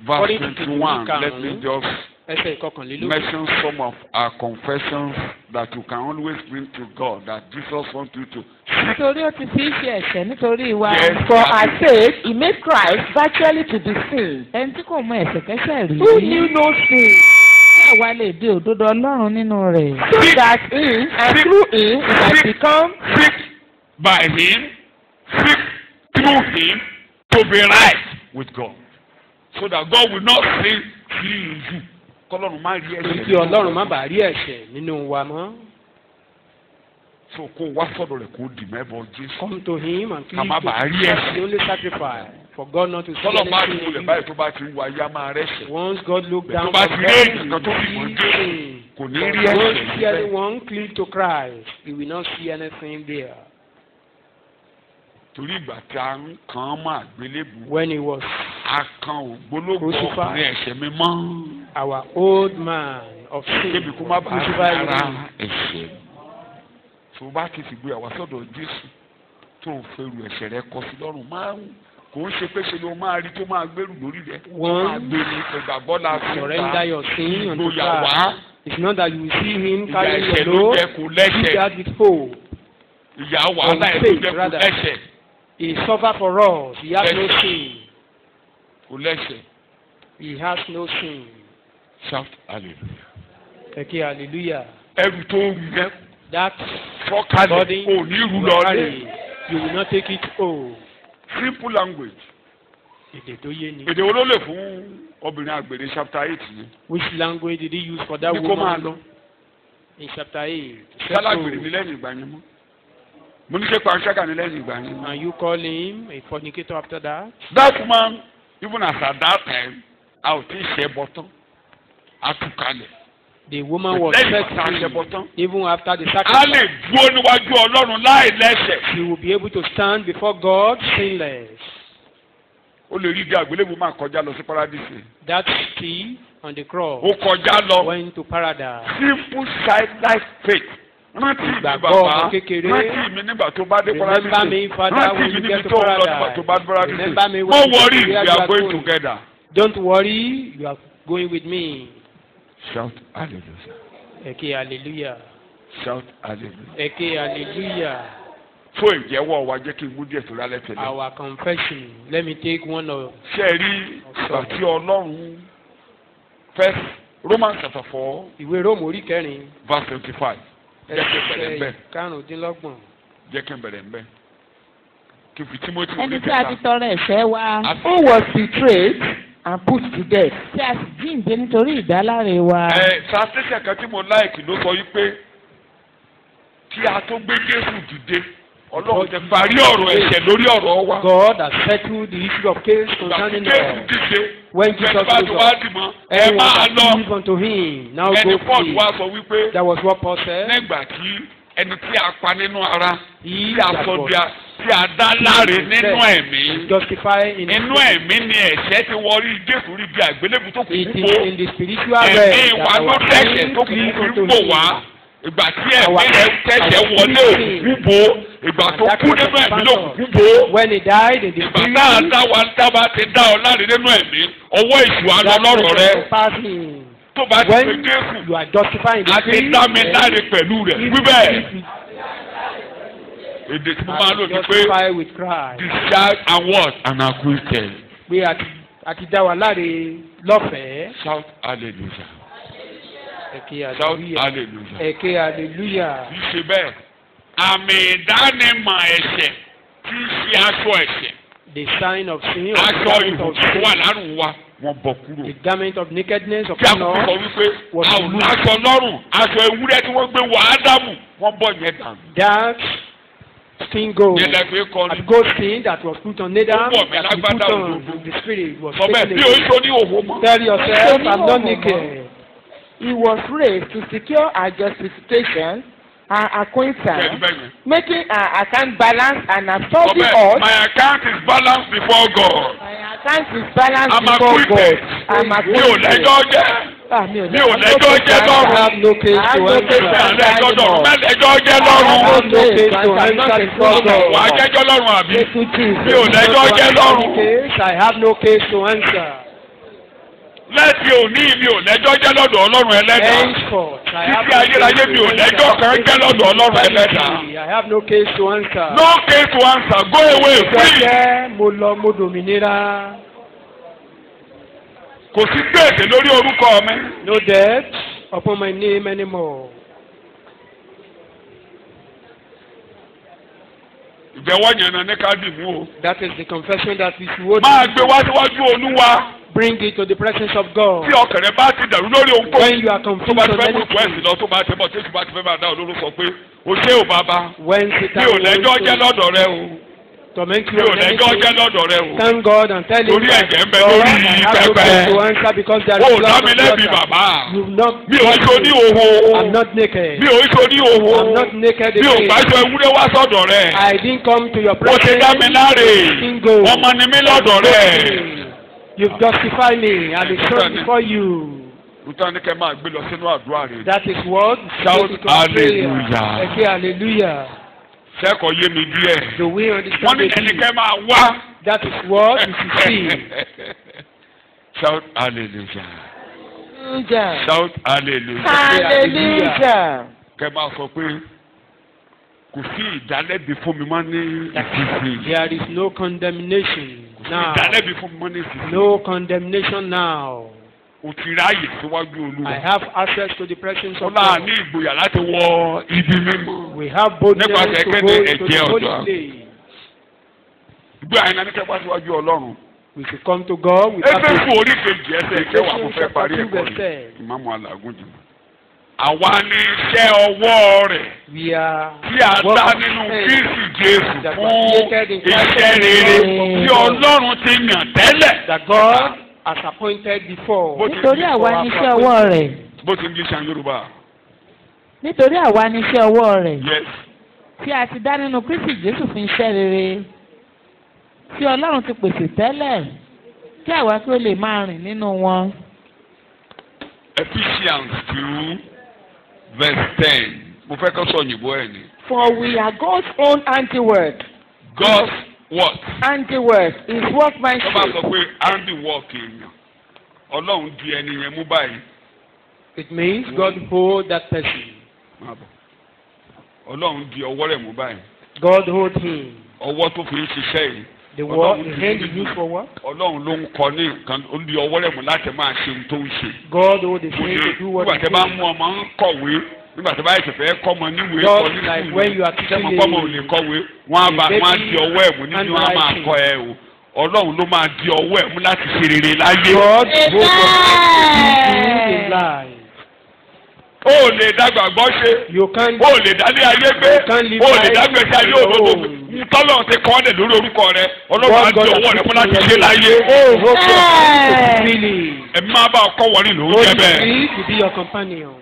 verse According to 21, Luke, let me just ẹsẹ̀ ìkọkànlélógún. mention some of our confessions that you can always bring to God that Jesus wants you to. nítorí ó ti fi í ṣe ẹ̀ṣẹ̀ nítorí wa. Yes. For our sake, he made Christ virtually to be sin, ẹni tí kò mọ ẹ̀ṣẹ̀ kẹ́ṣẹ̀ rí. who knew no sin, Bẹ́ẹ̀ wá lè di òdodo Ọlọ́run nínú rẹ̀. so that in and through him we might become Seek by Him, seek through Him to be right with God, so that God will not see you. Kọ́lọ́run má rí Torí ẹ̀ṣẹ̀. kí Ọlọ́run má bàa rí ẹ̀ṣẹ̀ nínú wa mọ́. So kó wá sọ́dọ̀ rẹ̀ kó dì mẹ́bọ Jésù. Come to him and Ká má cleave to bàa rí him. That's ẹ̀ṣẹ̀. the only sacrifice for God not to see Kọ́lọ́run bá ti anything wọlé in báyìí you. tó bá ti ń wá yá máa rẹ́ṣẹ̀. Once God look Tó down bá on ti rí heaven, èèyàn he kan tó fi will mọ̀ see Jésù, sin. kò ní But rí once ẹ̀ṣẹ̀ you see níbẹ̀. anyone cleave to Christ, you will not see anything there. Torí ìgbà tí a ń kàn án máa gbélébùú. When he was A kan ògbólógbò Crucified. ọkùnrin ẹ̀ṣẹ̀ mi mọ́. our old man of sin, Kébi kó má bàa crucified ara him. ẹ̀ṣẹ̀. Tó bá ti fi gbé àwa sọ́dọ̀ Jésù tó ń fẹ́rù ẹ̀ṣẹ̀ rẹ kọ sí lọ́rùn máa ń kò ń ṣe pé ṣe ló máa rí tó máa gbèrú lórí rẹ. Tó máa Once gbé ní ìgbàgbọ́ la fi ń surrender ta your sin unto ìgboyà wá. Christ. It's not that you will see him Ìyà carrying ẹ̀ṣẹ̀ your ló load, jẹ́ kò do lẹ́ṣẹ̀. that with hope. Ìyà wàhálà ẹ̀ ló faith, jẹ́ kò rather. lẹ́ṣẹ̀. He suffered for us. He has no Yes. sin. Kò lẹ́ṣẹ̀. He has no sin. Shout hallelujah. Okay, hallelujah. Ẹrù tó rù yẹn That fọ́kàlẹ̀ burden kò ní rù you lọ carry, lé. you will not take it home. Simple language. Èdè tó yé ni. Èdè wo ló lè fún obìnrin àgbèrè chapter 8 ni? Which language did he use for that Ní kó máa woman lọ. in chapter 8? Sálágbèrè ní lẹ́yìn ìgbà yẹn mọ́. Mo ní ṣe panṣágà ní lẹ́yìn ìgbà yẹn mọ́. And you call him a fornicator after that? That woman, even as at that time, a ò tí ì ṣe bọ́tán. A tún kalẹ̀. The woman was Lẹ́yìn set ìgbà tá a ṣe free. bọ́tán. Even after the A lè sacrifice, dúró níwájú Ọlọ́run láì lẹ́ṣẹ̀. she will be able to stand before God sinless. Ó lè rí bí àgbélébùú máa kọjá lọ sí paradíṣe. That thief on the cross Ó kọjá lọ. went to paradise. Simple childlike faith. Rántí mi Ìgbàgbọ́ bàbá. ọmọ kékeré. Rántí mi nígbà tó bá dé Remember paradíṣe. me, Father, Rántí when mi you níbi get to tó ń lọ nígbà tó bá dé paradise. Remember me paradíṣe. when Don't you worry, get to we where you are are going going. together. Don't worry, you are going with me. Shout hallelujah. Okay, hallelujah. Shout hallelujah. Okay, hallelujah. Fún ìjẹ́wọ́ wa jẹ́ kí n mú díẹ̀ tó lálẹ́ tẹ̀lé. Our confession. Let me take one of. Ṣé ẹ rí ìgbà tí Ọlọ́run fẹ́ Romans chapter 4 ìwé Róòmù orí kẹrin verse 25. ẹsẹ̀ karùndínlọ́gbọ̀n. Jẹ́ kí n bẹ̀rẹ̀ ń bẹ̀. Kí n fi Timothy ẹni tí a ti tọrọ ẹ̀ṣẹ̀ wa Who was betrayed and put to death. tí a sì jíǹde nítorí ìdáláre wa. Translation kan tí mo láìkì ló sọ wípé kí a tó gbé Jésù dìde Ọlọ́run ti parí ọ̀rọ̀ ẹ̀ṣẹ̀ lórí ọ̀rọ̀ wa. God has settled the issue of case concerning Jésù us. dìde When Jesus bá ti rose wá up, dì mọ́ ẹ everyone máa that lọ. believe unto him now Ẹni go Paul free. wá sọ wípé That was what Paul said. nígbà tí ẹni tí a pa nínú ara He tí a that sọ was tí a dá láre nínú ẹ̀mí. justified in Inú ẹ̀mí ni ẹ̀ṣẹ̀ ti wọ orí Jésù rí bí àgbélébù tó kù it is púpọ̀. in the spiritual Ẹ̀mí realm wa that ló our tẹ̀sẹ̀ sin tó kù cleave fi unto ń bò him. wá. Ìgbà tí ẹ̀mí rẹ̀ tẹ̀sẹ̀ wọlé òkú bò. Ìgbà tó kú nínú ẹ̀mí ló kù bò. When he died in the Ìgbà spirit, náà dábàá ti dá ọ láre nínú ẹ̀mí. Ọwọ́ èṣù àlọ́ lọ́rọ̀ rẹ. pass him. Tó bá ti pe When Jésù. you are justified in the A ti spirit, dá mi láre pẹ̀lú rẹ̀. Wíbẹ̀. you Èdè tí mo are máa lò ní pé justified with Christ. discharge and what? And acquitted. Pé a ti dá wa láre lọ́fẹ̀ẹ́. Shout hallelujah. Ẹ̀kẹ́ Shout hallelujah. hallelujah. Ẹ̀kẹ́ hallelujah. Kì í ṣe bẹ́ẹ̀. Àmì ìdánimọ̀ ẹ̀ṣẹ̀ tí í ṣe aṣọ ẹ̀ṣẹ̀. The sign of sin or the Aṣọ garment ìhòòhò of tó wà sin, lárùn wa wọ́n bọ̀ kúrò. the garment of nakedness Kí upon àkókò sọ us, wípé a ò láṣọ lọ́rùn aṣọ ewúrẹ́ tí wọ́n gbé wọ Ádámù wọ́n bọ̀ yẹn dànù. that skin gold, Yẹn lẹ́gbẹ̀ẹ́ kọ́ ni. and gold skin that was put on Nadab, Ó wọ̀ mí that we put lágbádá on òdodo. the spirit was Sọ bẹ́ẹ̀ taken bí away. oṣù ní òhò mọ́. Tell yourself, I'm not Oníhòòhò naked. He was raised to secure our justification and Bẹ́ẹ̀ni acquaintance, bẹ́ẹ̀ yẹn. making our account balance and Sọ absolving bẹ́ẹ̀ us. my account is balanced before God. My account is balanced I'm before acquitted. God. I'm Mi ò acquitted. lẹ́jọ́ jẹ́. Mi ò Mi ò lẹ́jọ́ jẹ́ I lọ́rùn. have no case I have to no case to answer. Ìyá lẹ́jọ́ dọ̀rùn. Mẹ́lẹ́jọ́ jẹ́ I have lọ́rùn. no case to answer before Wà á God. jẹ́jọ́ lọ́rùn àbí? Mi ò I lẹ́jọ́ jẹ́ lọ́rùn. case, I have no case to answer. Láti òní mi ò lẹ́jọ́ jẹ́ lọ́dọ̀ Ọlọ́run ẹlẹ́dàá. Henceforth, I have Títí ayérayé mi ò lẹ́jọ́ kan jẹ́ lọ́dọ̀ Ọlọ́run ẹlẹ́dàá. I have no case to answer. No case to answer. Go away free. Jẹ́jẹ́ mo lọ mo dòmìnira. Kò sí gbèsè lórí orúkọ mi. No debt upon my name anymore. Ìjẹ́wọ́ yẹn náà ní ká dì mú o. That is the confession that we should hold. Máa gbé wá síwájú Olúwa. Bring it to the presence of God. Tí ọkàn rẹ bá ti dàrú lórí ohunkóhun. When you are Tó confused bá ti on fẹ́ mú ìkú ẹ̀sìn anything, lọ tó bá ti bọ̀ tí èsì bá ti fẹ́ máa dá olóró sọ pé o ṣé o bàbá. when Mi Satan ò lẹ́jọ́ jẹ́ wants lọ́dọ̀ rẹ o. to torment Mi you ò on lẹ́jọ́ jẹ́ anything, lọ́dọ̀ rẹ o. thank God and tell him Torí that ẹ̀jẹ̀ ń bẹ God, lórí I have no pẹpẹ. case to answer because there O is ò dá blood mi on the lẹ́bi altar. bàbá. You've not Mi ò ṣo ní òhò. I'm not naked. Mi ò ṣo ní òhò. I'm not naked Mi ò again. gbàjọ ewúrẹ́ wá sọ́dọ̀ rẹ. I didn't come to your Ó ti dá mi presence. láre. Single. Ọmọ ni mí lọ́dọ̀ rẹ. You've justified me. I've been shown before you. Lùtọ́ ní kẹ́ máa gbé lọ sínú àdúrà rẹ. That is what. Shout Take it to our prayer. hallelujah. Ẹ ké hallelujah. Sẹ́kọ̀ọ́ yé mi díẹ̀. Do we Wọ́n understand ní it? ẹnikẹ́ máa wá. That is what you should see. Shout hallelujah. Hallelujah. Shout hallelujah. Hallelujah. Kẹ́ máa sọ pé kò sí ìdálẹ́bi fún mi mọ́ ní ìsinsìnyí. There is no condemnation Kò sí now. ìdálẹ́bi fún mi mọ́ ní ìsinsìnyí. No condemnation now. O ti ráàyè síwájú Olúwa. I have access to the presence of Ọlá God. ní ìgboyà láti wọ ibi mímọ́. We have boldness Nípasẹ̀ to kéde go into ẹ̀jẹ̀ the holy ọ̀dọ́. place. Ìgbé àyìnlá ní kẹ́kọ̀ọ́ síwájú Ọlọ́run. We should come to God with Éfésù orí kejì ẹsẹ̀ ìkẹwàá mo fẹ́ parí ẹ̀kọ́ Ephesians rẹ̀. Ìmáàmù Alágún jù. Àwa ní iṣẹ́ ọwọ́ rẹ̀ we are tí a dá nínú Kristi Jésù fún iṣẹ́ rere tí Ọlọ́run ti yàn tẹ́lẹ̀. that God has appointed before. nítorí àwa ni iṣẹ́ ọwọ́ rẹ̀. Bó ti English and Yorùbá. nítorí àwa ni iṣẹ́ ọwọ́ rẹ̀. Yes. tí a ti dá nínú Kristi Jésù fún iṣẹ́ rere tí Ọlọ́run ti pèsè tẹ́lẹ̀ kí àwa kí ó lè máa rìn nínú wọn. Ephesians 2 verse 10. Mo fẹ́ kọ́ sọ òyìnbó ẹ̀ ni. For we are God's own handiwork. God's what? Handiwork is Tó bá workmanship. sọ pé handiwork èèyàn, Ọlọ́run di ẹni yẹn mú báyìí. It means God hold that person. Máa bọ̀. Ọlọ́run di ọwọ́ rẹ̀ mú báyìí. God hold him. Ọwọ́ tó fi ń ṣiṣẹ́ yìí. The word, the hand is used for what? Ọlọ́run ló ń kọ ní nǹkan ó di ọwọ́ rẹ̀ mú láti máa ṣe ohun tó ń ṣe. God hold his hand to do what nígbà he tí bá does. mú ọmọ ń kọ̀wé nígbà tí bá yẹ fẹ́ kọ́ ọmọ níwèé Just kọ́ ní like when you are teaching sẹ́mu kọ́ ọmọ ò lè kọ̀wé wọ́n á di ọwọ́ ẹ̀ mú nínú wọn á máa kọ́ ẹ o. Ọlọ́run ló máa di ọwọ́ ẹ̀ mú láti ṣe rere láyé. God hold your hand in life. O lè dàgbàgbọ́ ṣe. You can't. O lè dálé ayé gbé. live O lè life dágbèsè ayé on your òdodo. own. Ntọ́lọ́run ti kọ́ ọ́ lẹ̀ lórí orúkọ rẹ. Ọlọ́run á di ọwọ́ rẹ mú láti ṣe láyé. Oh, hope your really. Ẹ̀mí máa bá ọkọ wọlé ló ń Holy jẹ bẹ́ẹ̀. Spirit will be your companion.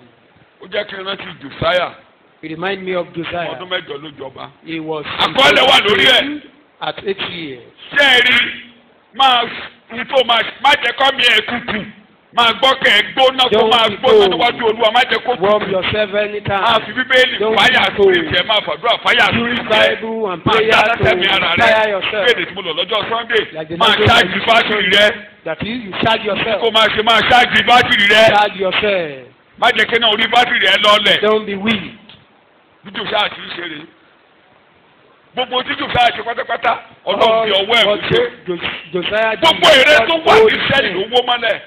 Ó jẹ́ kí n rántí Josiah. You remind me of Josiah. Ọdún mẹ́jọ ló jọba. He was Àkọọ́lẹ̀ wà lórí ẹ̀. at 8 years. Ṣé ẹ rí máa ń tó má jẹ́ kọ́ mi ẹ̀ kúkú. Máa gbọ́ kẹ́ ẹ̀ gbóná kó máa gbóná níwájú Olúwa má jẹ́ kó Warm tutù. yourself anytime. A fi Bíbélì fáyà sórí ìtẹ̀ máa fàdúrà fáyà sórí Use ìtẹ̀. Bible and Máa prayer dá to sẹ́mi ara inspire rẹ̀. yourself. Kéde tí mo lọ lọ́jọ́ Sunday. Like the Máa Sunday ṣáàjì bátìrì rẹ̀. That is, you charge yourself. Kó máa ṣe máa ṣáàjì bátìrì rẹ̀. Charge yourself. Má jẹ́ kí náà orí bátìrì rẹ̀ lọ́lẹ̀. Don't be weak. Bí Josiah ti ń ṣe rè. Gbogbo tí Josiah ṣe pátápátá Ọlọ́run fi ọwọ́ ẹ̀ mú ṣe. Josiah did Gbogbo èrè tó wà ní sẹ́yìn ló wó mọ́lẹ̀.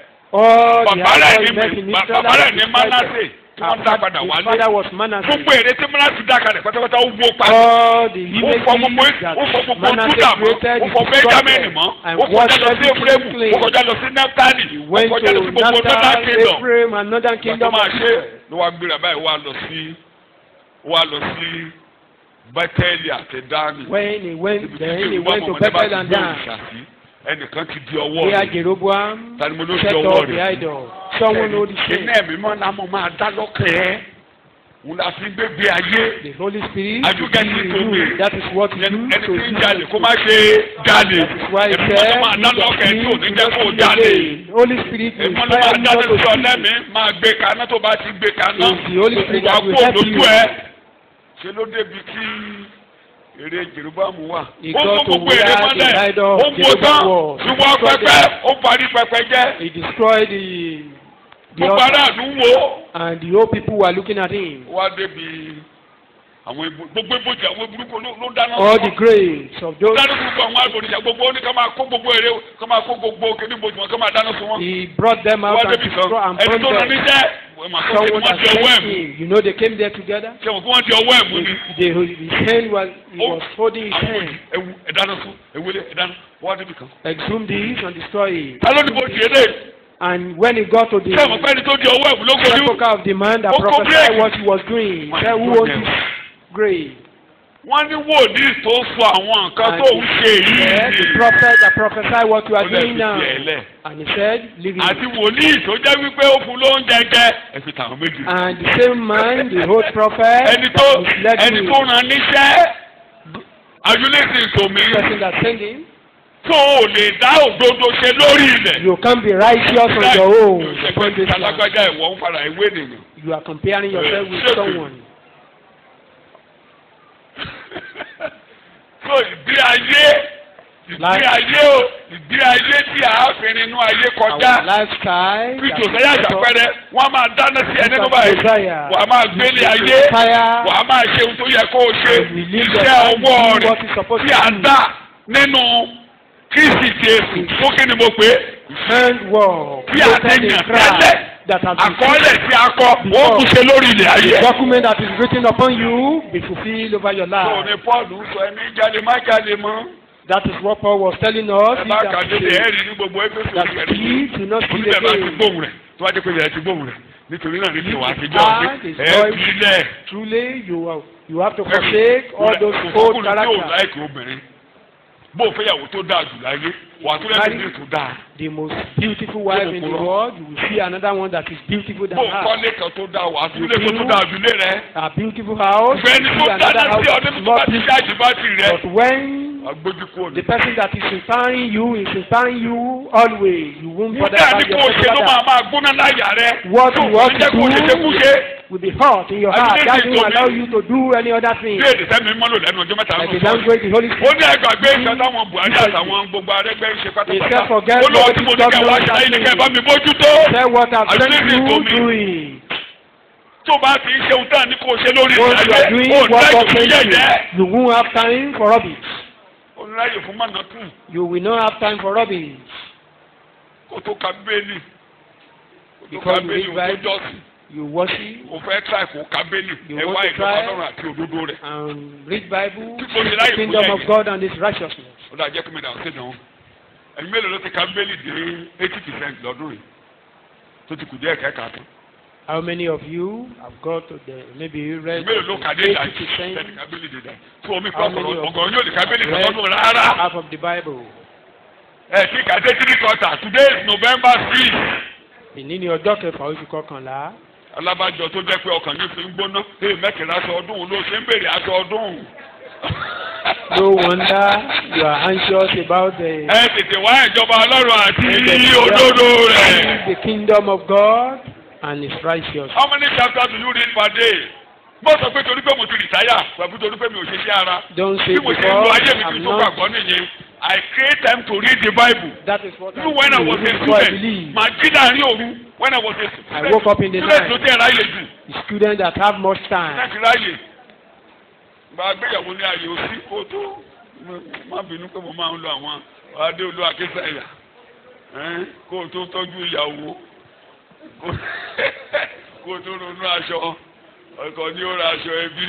Bàbá rẹ̀ ní Manasseh tí wọ́n dá padà wálé. Gbogbo èrè tí Manasseh dá kalẹ̀ pátápátá ó wó padà. Ó fọ gbogbo Júdà mọ́, ó fọ Benjamin mọ́, ó kọjá lọ sí Efraimu, ó kọjá lọ sí Naftali, ó kọjá lọ sí gbogbo Northern Kingdom. Wọ́n máa ṣe ló wá gbéra báyìí wá lọ sí Bẹ́tẹ́lì àti Dánì. When he went to Bethel and Dan. Ẹnìkan ti di ọwọ́ Where rẹ̀. Jeroboam Tani mo ló di set ọwọ́ up the rẹ̀. idol. Someone know the Iná shame. ẹ̀mí mọ́ náà mo máa dá lọ́kàn ẹ́. Òun la fi gbégbé ayé. The Holy Spirit Are you will getting be it in to me? you. That is what you Ẹni do to tí ń do. jalè kó má ṣe jalè. That is why he Ẹ̀mí mọ́ said, náà máa dá lọ́kàn ẹ́ tí ò ní jẹ́ kó jalè. Holy Spirit will Ẹ̀mí mọ́ náà inspire máa you dá not to lóṣù steal. ọ̀lẹ́mí máa gbé kaná tó bá ti gbé kaná. It's the Holy Spirit Wà that will kó help lójú you. ẹ. Ṣé ló débi tí èrè Jeroboam wà? He Ó got mú to gbogbo where èrè the mọ́lẹ̀. idol Ó of ń wo tán. Jeroboam was. Ìwọ pẹpẹ, ó parí pẹpẹ jẹ́. He destroyed the Gbogbo altar, aráàlú wo. and the old people were looking at him. Wá débi àwọn gbogbo ibojì àwọn burúkú ló dáná. All the graves of those. Dáná gbogbo àwọn àgbòrìṣà gbogbo ó ní ká máa kó gbogbo èrè ká máa kó gbogbo kíní ibojì wọn ká máa dáná sun wọn. He brought them out Wá and débi destroyed and kan ẹni burned tó rán them. níṣẹ́ wọ́n máa kó kí Someone wọ́n that di ọwọ́ sent ẹ̀ mú. him. You know they came there together. Ṣé wọ́n kí wọ́n di ọwọ́ ẹ̀ mú ni. His hand was, he was holding his Àwọn hand. ewu ẹ̀dáná sun ewúlé ẹ̀dáná wá débi kan. Exhumed this and destroyed it. Ta ló ní bó tiẹ̀ dé? And when he got to the Ṣé àwọn pẹ́ni tó di ọwọ́ ẹ̀ mú ló kọ́ ní. replica of the man that Ó kó prophesied break. what he was doing, he said, who owns this grave? Wọ́n ní wòlíì tó sọ àwọn nǹkan And tó ń ṣe he said, the yìí. prophet that prophesied what you are Ó lè fi doing now. tiẹ̀ lẹ̀. And he said, leave Àti it. wòlíì tó jẹ́ wípé ó fún lóúnjẹ jẹ ẹ fi tàwọn méjì. And the same man, the old prophet, Ẹni tó that misled ẹni you, tó rán níṣẹ́ ayúlẹ́sìn tòmí the person that sent him, tó o lè dá òdodo ṣe lórí ilẹ̀. you can't be righteous on your own. Upon this land. Alágbájá ìwọ ń fara ìwé nìyẹn. You are comparing yourself with Shape. someone. So ìgbé ayé o ìgbé ayé tí a fi nínú ayé Our kọjá. lifestyle. Bí that Jòsáyà is àjàpẹrẹ wọ́n á máa dáná sí ẹni tó báyìí. Josiah. Wà á máa gbélé ayé. Wà á máa ṣe ohun tó yẹ kó o ṣe. Iṣẹ́ ọwọ́ rẹ̀ tí a dá nínú Kristi Jésù. Fún kí ni mo pè é? handwork. Tí a ti yàn tẹ́lẹ̀. That has been Àkọọ́lẹ̀ tí a kọ wọ́n tún ṣe lórí ilẹ̀ ayé. the document that is written upon you be fulfilled over your Tó life. ní Pọ́ọ̀lù sọ ẹni jáde má jáde mọ́. That is what Paul was telling us. Ẹ bá kàdé lè ẹ̀rí ní gbogbo ẹgbẹ́ That sọ̀rọ̀ he do not steal oníbẹ̀ bá ti again. gbóhùn rẹ̀ tó bá dé pé ìyá ti gbóhùn rẹ̀ nítorí náà ní tiwa àtijọ́ God is ẹ̀ going- bílẹ̀. Truly, you have to forsake all those old Ọkùnrin tí ò characters. láìkì obìnrin bó o fẹ́ yàwó tó dáa jù láyé wà á tó lẹ́nu ní tó dáa. The most beautiful wife in the world, you will see another one that is beautiful than Bó o her. kọ́lé kan tó dáa wà á tó lé tó dáa jù lé rẹ̀. A beautiful house, you Ìgbẹ́ni will tó see another dáná house sí that ọdún is tó bá not ti beautiful. ṣáàjì bátìrì rẹ̀. But when Agbójú kúrò ní. the person that is inspiring you always, you won't bother Nígbà about tí kò ṣe ló yourself. máa gbóná láyà rẹ̀. What you want jẹ́ to kó ṣe ṣe kú ṣe. do will be hot in your heart. That won't allow you to do any other thing. Bí èdè sẹ́mi mọ́lò lẹ́nu ọjọ́ mẹ́ta Like nù the language the Holy ó Spirit. ní ẹgbàgbé ìṣẹ́ táwọn Buhari àtàwọn gbogbo arẹgbẹ́ ń ṣe He pátápátá said, forget ó lọ what tí mo is ní kẹ́ wá done, ṣáà ní kẹ́ bá mi bójútó Say what I've Are you sent listening you to me? doing. tó bá ti ń ṣe ohun tá à ní kó o ṣe lórí Once you are doing ó what láì God tó sent yẹ̀yẹ́ you, you won't have time for rubbish. ó ráyè fún mọ̀nàtù. You will not have time for rubbish. Kó tó ka bẹ́ẹ̀lì. Kó tó Because ka you bẹ́ẹ̀lì read o tó jọ́sìn. You worship O fẹ́ tíráì kó ka bẹ́ẹ̀lì. You Ẹ want wá to ìjọba try? Ọlọ́run àti òdodo rẹ̀. and read Bible, People the like kingdom to of hear. God and His righteousness. Ó dà jẹ́ kí mi dà sí ìdánwò. Ẹ̀yin mélòó ló ti ka bẹ́ẹ̀lì dé 80% lọ́dún yìí? Tó ti kù díẹ̀ kẹ́kàá tán. How many of you have got to the maybe read Mélòó ló ka dé ìdájí? 80%, Tẹ̀lé ka bẹ́ẹ̀lì dé ìdájí. Tó omi How kọ́ many of ọ̀gọ̀rọ̀ yóò lè ka bẹ́ẹ̀lì read lọ́dún rárá. half of the Bible? Ẹ ti kà dé 3/4. Today is November 6. Ìní ni ọjọ́ kẹfà oṣù kọkànlá. Alábàjọ tó jẹ́ pé ọkàn yín fi ń gbóná. Ee mẹ́kẹ̀lá aṣọ ọdún ló ṣe ń béèrè aṣọ ọdún. No wonder you are anxious about the Ẹ tètè wá ìjọba Ọlọ́run àti òdodo rẹ̀. the kingdom of God and His righteousness. How many chapters do you read per day? Mo sọ pé torí pé mo ti rìtáyà pẹ̀lú torí pé mi ò ṣe sí ara. Don't say Bí mo ṣe ń because lo ayé mi I'm kí n tó not. gbàgbọ́ nìyẹn. I create time to read the Bible. That is what Even when I was a before I student, believe. màá jí láàrin òru. When I was a student, I woke up in the student ló night. tẹ̀ ráyè jù. The students that have much time. Láti ráyè. Gba gbéyàwó ní ààyè òsì kó tó. Má bínú pé mo máa ń lo àwọn Adéolú Akínsàyà. Kó o tó tọ́jú ìyàwó. Kó o tó ronú aṣọ. Ọkọ ni ó ra aṣọ ẹbí.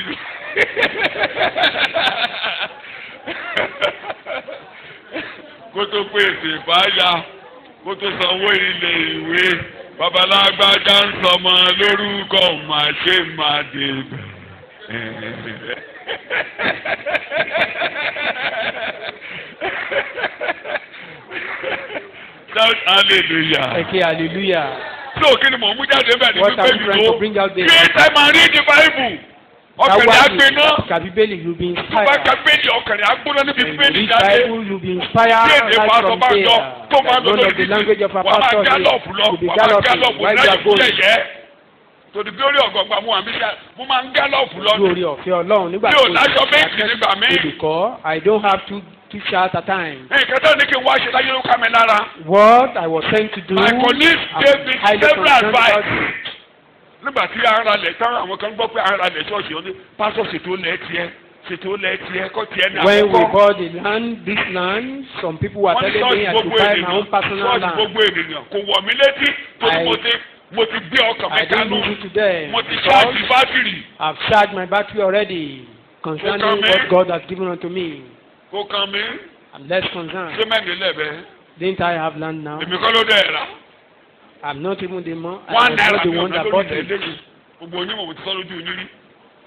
Kó tó pèsè ìbáyà. Kó tó sanwó ilé ìwé. Babalágbájá ń sọmọ lórúkọ màá ṣe máa débẹ̀. Shout hallelujah. Okay, hallelujah. So kí ni mò ń mú jáde bẹ́ẹ̀ ni What are you wípé trying to bring out there? create time and read the Bible. Ọkàlẹ̀ àgbẹ̀ná. Kàbíbélì, you be Tó bá inspired. ka bẹ́ẹ̀ni ọkàlẹ̀ àgbọ̀ná níbi When you bẹ́ẹ̀ni read jáde. Bible, you be inspired Bí èdè right pásọ from bá there. jọ tó máa lọ One lórí of the language of our wàá máa pastor gálọ̀pù lọ, to be wàá máa galloping gálọ̀pù while you láyé are fún going. yẹ̀yẹ́. To the glory of God, mo máa ń gálọ̀pù lọ. Lórí ọ̀fẹ́ Ọlọ́run nígbà Mi ò láṣọ méjì nígbà míì. olùkọ́, I don't have two shirts at a time. Nǹkan tó ní kí n wá ṣe láyé ló ká mi lára. What I was sent to do, My colleagues gave me highly several concerned advice. about it. Nígbà tí a ń ralẹ̀ tán àwọn kan gbọ́ pé a ń ralẹ̀ ṣọ́ọ̀ṣì ó ní pásọ̀ ṣètò lẹ̀ tiẹ̀ kọ́ tiẹ̀ ní When we àkọ́kọ́. bought the land, this land, some people were Wọ́n ní telling me ṣọ́ọ̀ṣì I should gbogbo buy my own ènìyàn personal ṣọ́ọ̀ṣì land. gbogbo ènìyàn kò wọ̀ mí létí torí mo ti gbé ọkàn mi I don't kánú. leave it to them. Mo ti because ṣáàjì bátìrì. I've charged my battery already concerning what God has given unto me. Kò kàn mí. I'm less concerned. Ṣé mẹ́rin lẹ́bẹ̀ẹ́? Didn't I have land now? Èmi kọ́ ló dẹ̀ rà. I'm not even the one. I One was naira not the mi one ọ̀nà that lórí bought ilẹ̀ it. lẹ́yìn. Gbogbo onímọ̀ mo ti sọ lójú yín rí.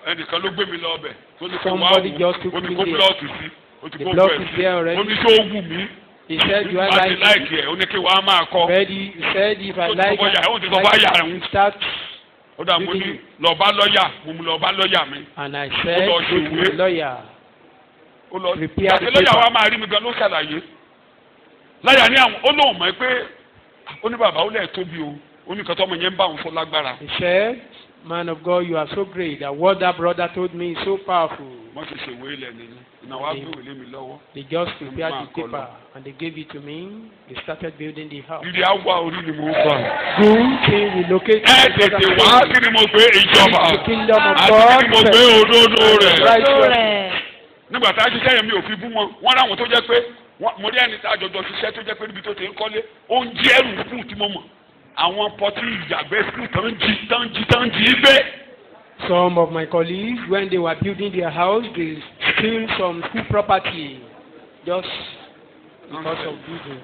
Ẹnìkan ló gbé mi lọ ọbẹ̀. Tó ní kí wá Somebody wò just took ó ti me kó there. búlọ́ọ̀kì sí. Ó ti The kó block búlọ́ọ̀kì is sí. there already. Ó ní tó wù mí. He said, "Do I Láti like it?" láìkì ẹ̀ ó ní kí wàá máa kọ́. Ready? He said, "If I Ó ti like sọ fọ́ yà, ó ti sọ it, fọ́ yà rẹ̀. you start." Ó dà mo ní lọ bá lọ́ọ̀yà mo mú lọ bá lọ́ọ̀yà mi. And I said, lọ "Go ṣe to ìwé. the lawyer." Ó lọ Prepare the àti lọ́ọ̀yà paper. wa máa rí mi gan ló ṣàlàyé. Lọ́ọ̀yà ní àwọn ó lóun mọ̀ pé ó ní bàbá ó lẹ̀ tóbi o ó ní kọ́tọ́ ọmọ yẹn ń bá òun fọ́ lágbára. He said, "Man of God, you are so great. That what that brother told me is so powerful." Wọ́n ti ṣèwé ilẹ̀ nìyí. Ìnáwó á gbé òlé mi lọ́wọ́. They just prepared Man, the paper and they gave it to me. They started building the house. Ìdí á wá orí ni mo ń bọ̀. Good thing we located. Ẹ tètè wá kí ni mo gbé ìjọba The kingdom of àti God. kí ni mo gbé òdodo rẹ̀. Righteousness. Nígbà tá a ṣiṣẹ́ yẹn mi ò fi bú wọn wọ́n ráwọn tó jẹ́ pé mo rí ẹni tá a jọjọ ṣiṣẹ́ tó jẹ́ pé níbi tó ti ń kọ́lé oúnjẹ ẹrù fún tí mo mọ̀ àwọn pọtí ìyàgbẹ́ skul tán jí gbé. Some of my colleagues, when they were building their house, they steal some school property just because of building.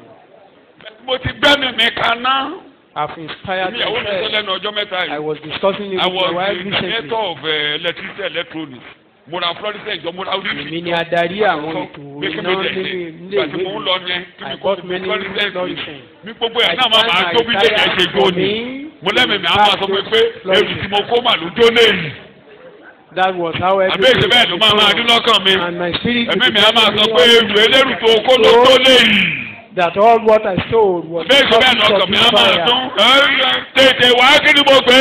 Mo ti gbẹ́mí mi kaná. I've inspired Ìyàwó mi sọ myself. lẹ́nu ọjọ́ mẹ́ta I yìí. was discussing it I with my was wife the recently. director of electricity electronics. Mo ra fluorescent jọ mo ra orí Èmi ni adarí àwọn ètò pé kí iná mi nílé tẹ̀lé ilé gbàtí ìwé mo ń lọ yẹn kí mi I kó bought fi many fluorescent fluorescent. mi gbogbo ẹ̀ I náà máa find máa my tó bí lè yẹn ṣe jó ni mo lẹ́mìí mi á máa sọ pé èrù tí mo kó màlúù jó léyìí. That was how Àbẹ́ ìṣe bẹ́ẹ̀ ló máa máa dín lọ́kàn mi. And my spirit Ẹ̀mí mi á máa sọ pé èrù elérù tó kó ló tó léyìí. that all what I sold was Àbẹ́ ìṣe bẹ́ẹ̀ because lọ́kàn of mi this á máa fire. dún. Tètè wá kí ni mo gbé.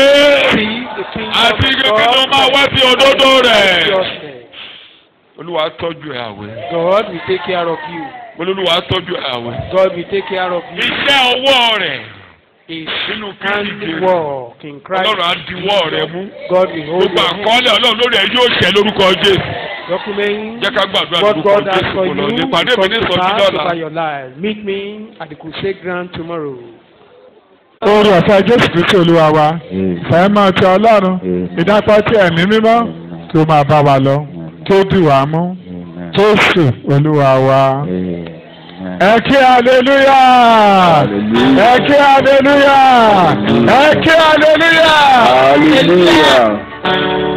See the kingdom Àti of kí ni God máa wá sí òdodo rẹ̀. righteousness. Olúwa tọ́jú ẹ̀ àwẹ̀. God will take care of you. Olúwa tọ́jú ẹ̀ àwẹ̀. God will take care of you. Iṣẹ́ ọwọ́ rẹ̀. His Nínú Kristi handwork in Christ. Ọlọ́run á diwọ́ rẹ̀ mú. God will hold Gbogbo your hand. àkọọ́lẹ̀ Ọlọ́run lórí ẹ̀ yóò ṣẹ lórúkọ Jésù. Document Jẹ́ ká gbàdúrà what lórúkọ God has Jésù for kò lọ. you Nípàdé to mi come ní to ìsọjí pass lọ́la. over your life. Meet me at the crusade ground tomorrow. Oore ọ̀fẹ́ Jésù Kristi Olúwa wa, ìfẹ́ máa ti Ọlọ́run, ìdápọ̀ tí ẹ̀mí mímọ́ kí ó máa bá wa lọ, kí ó dì wá mú. Jésù Olúwa wa. Ẹ kí hallelujah! Ẹ kí hallelujah! Ẹ kí hallelujah! Hallelujah.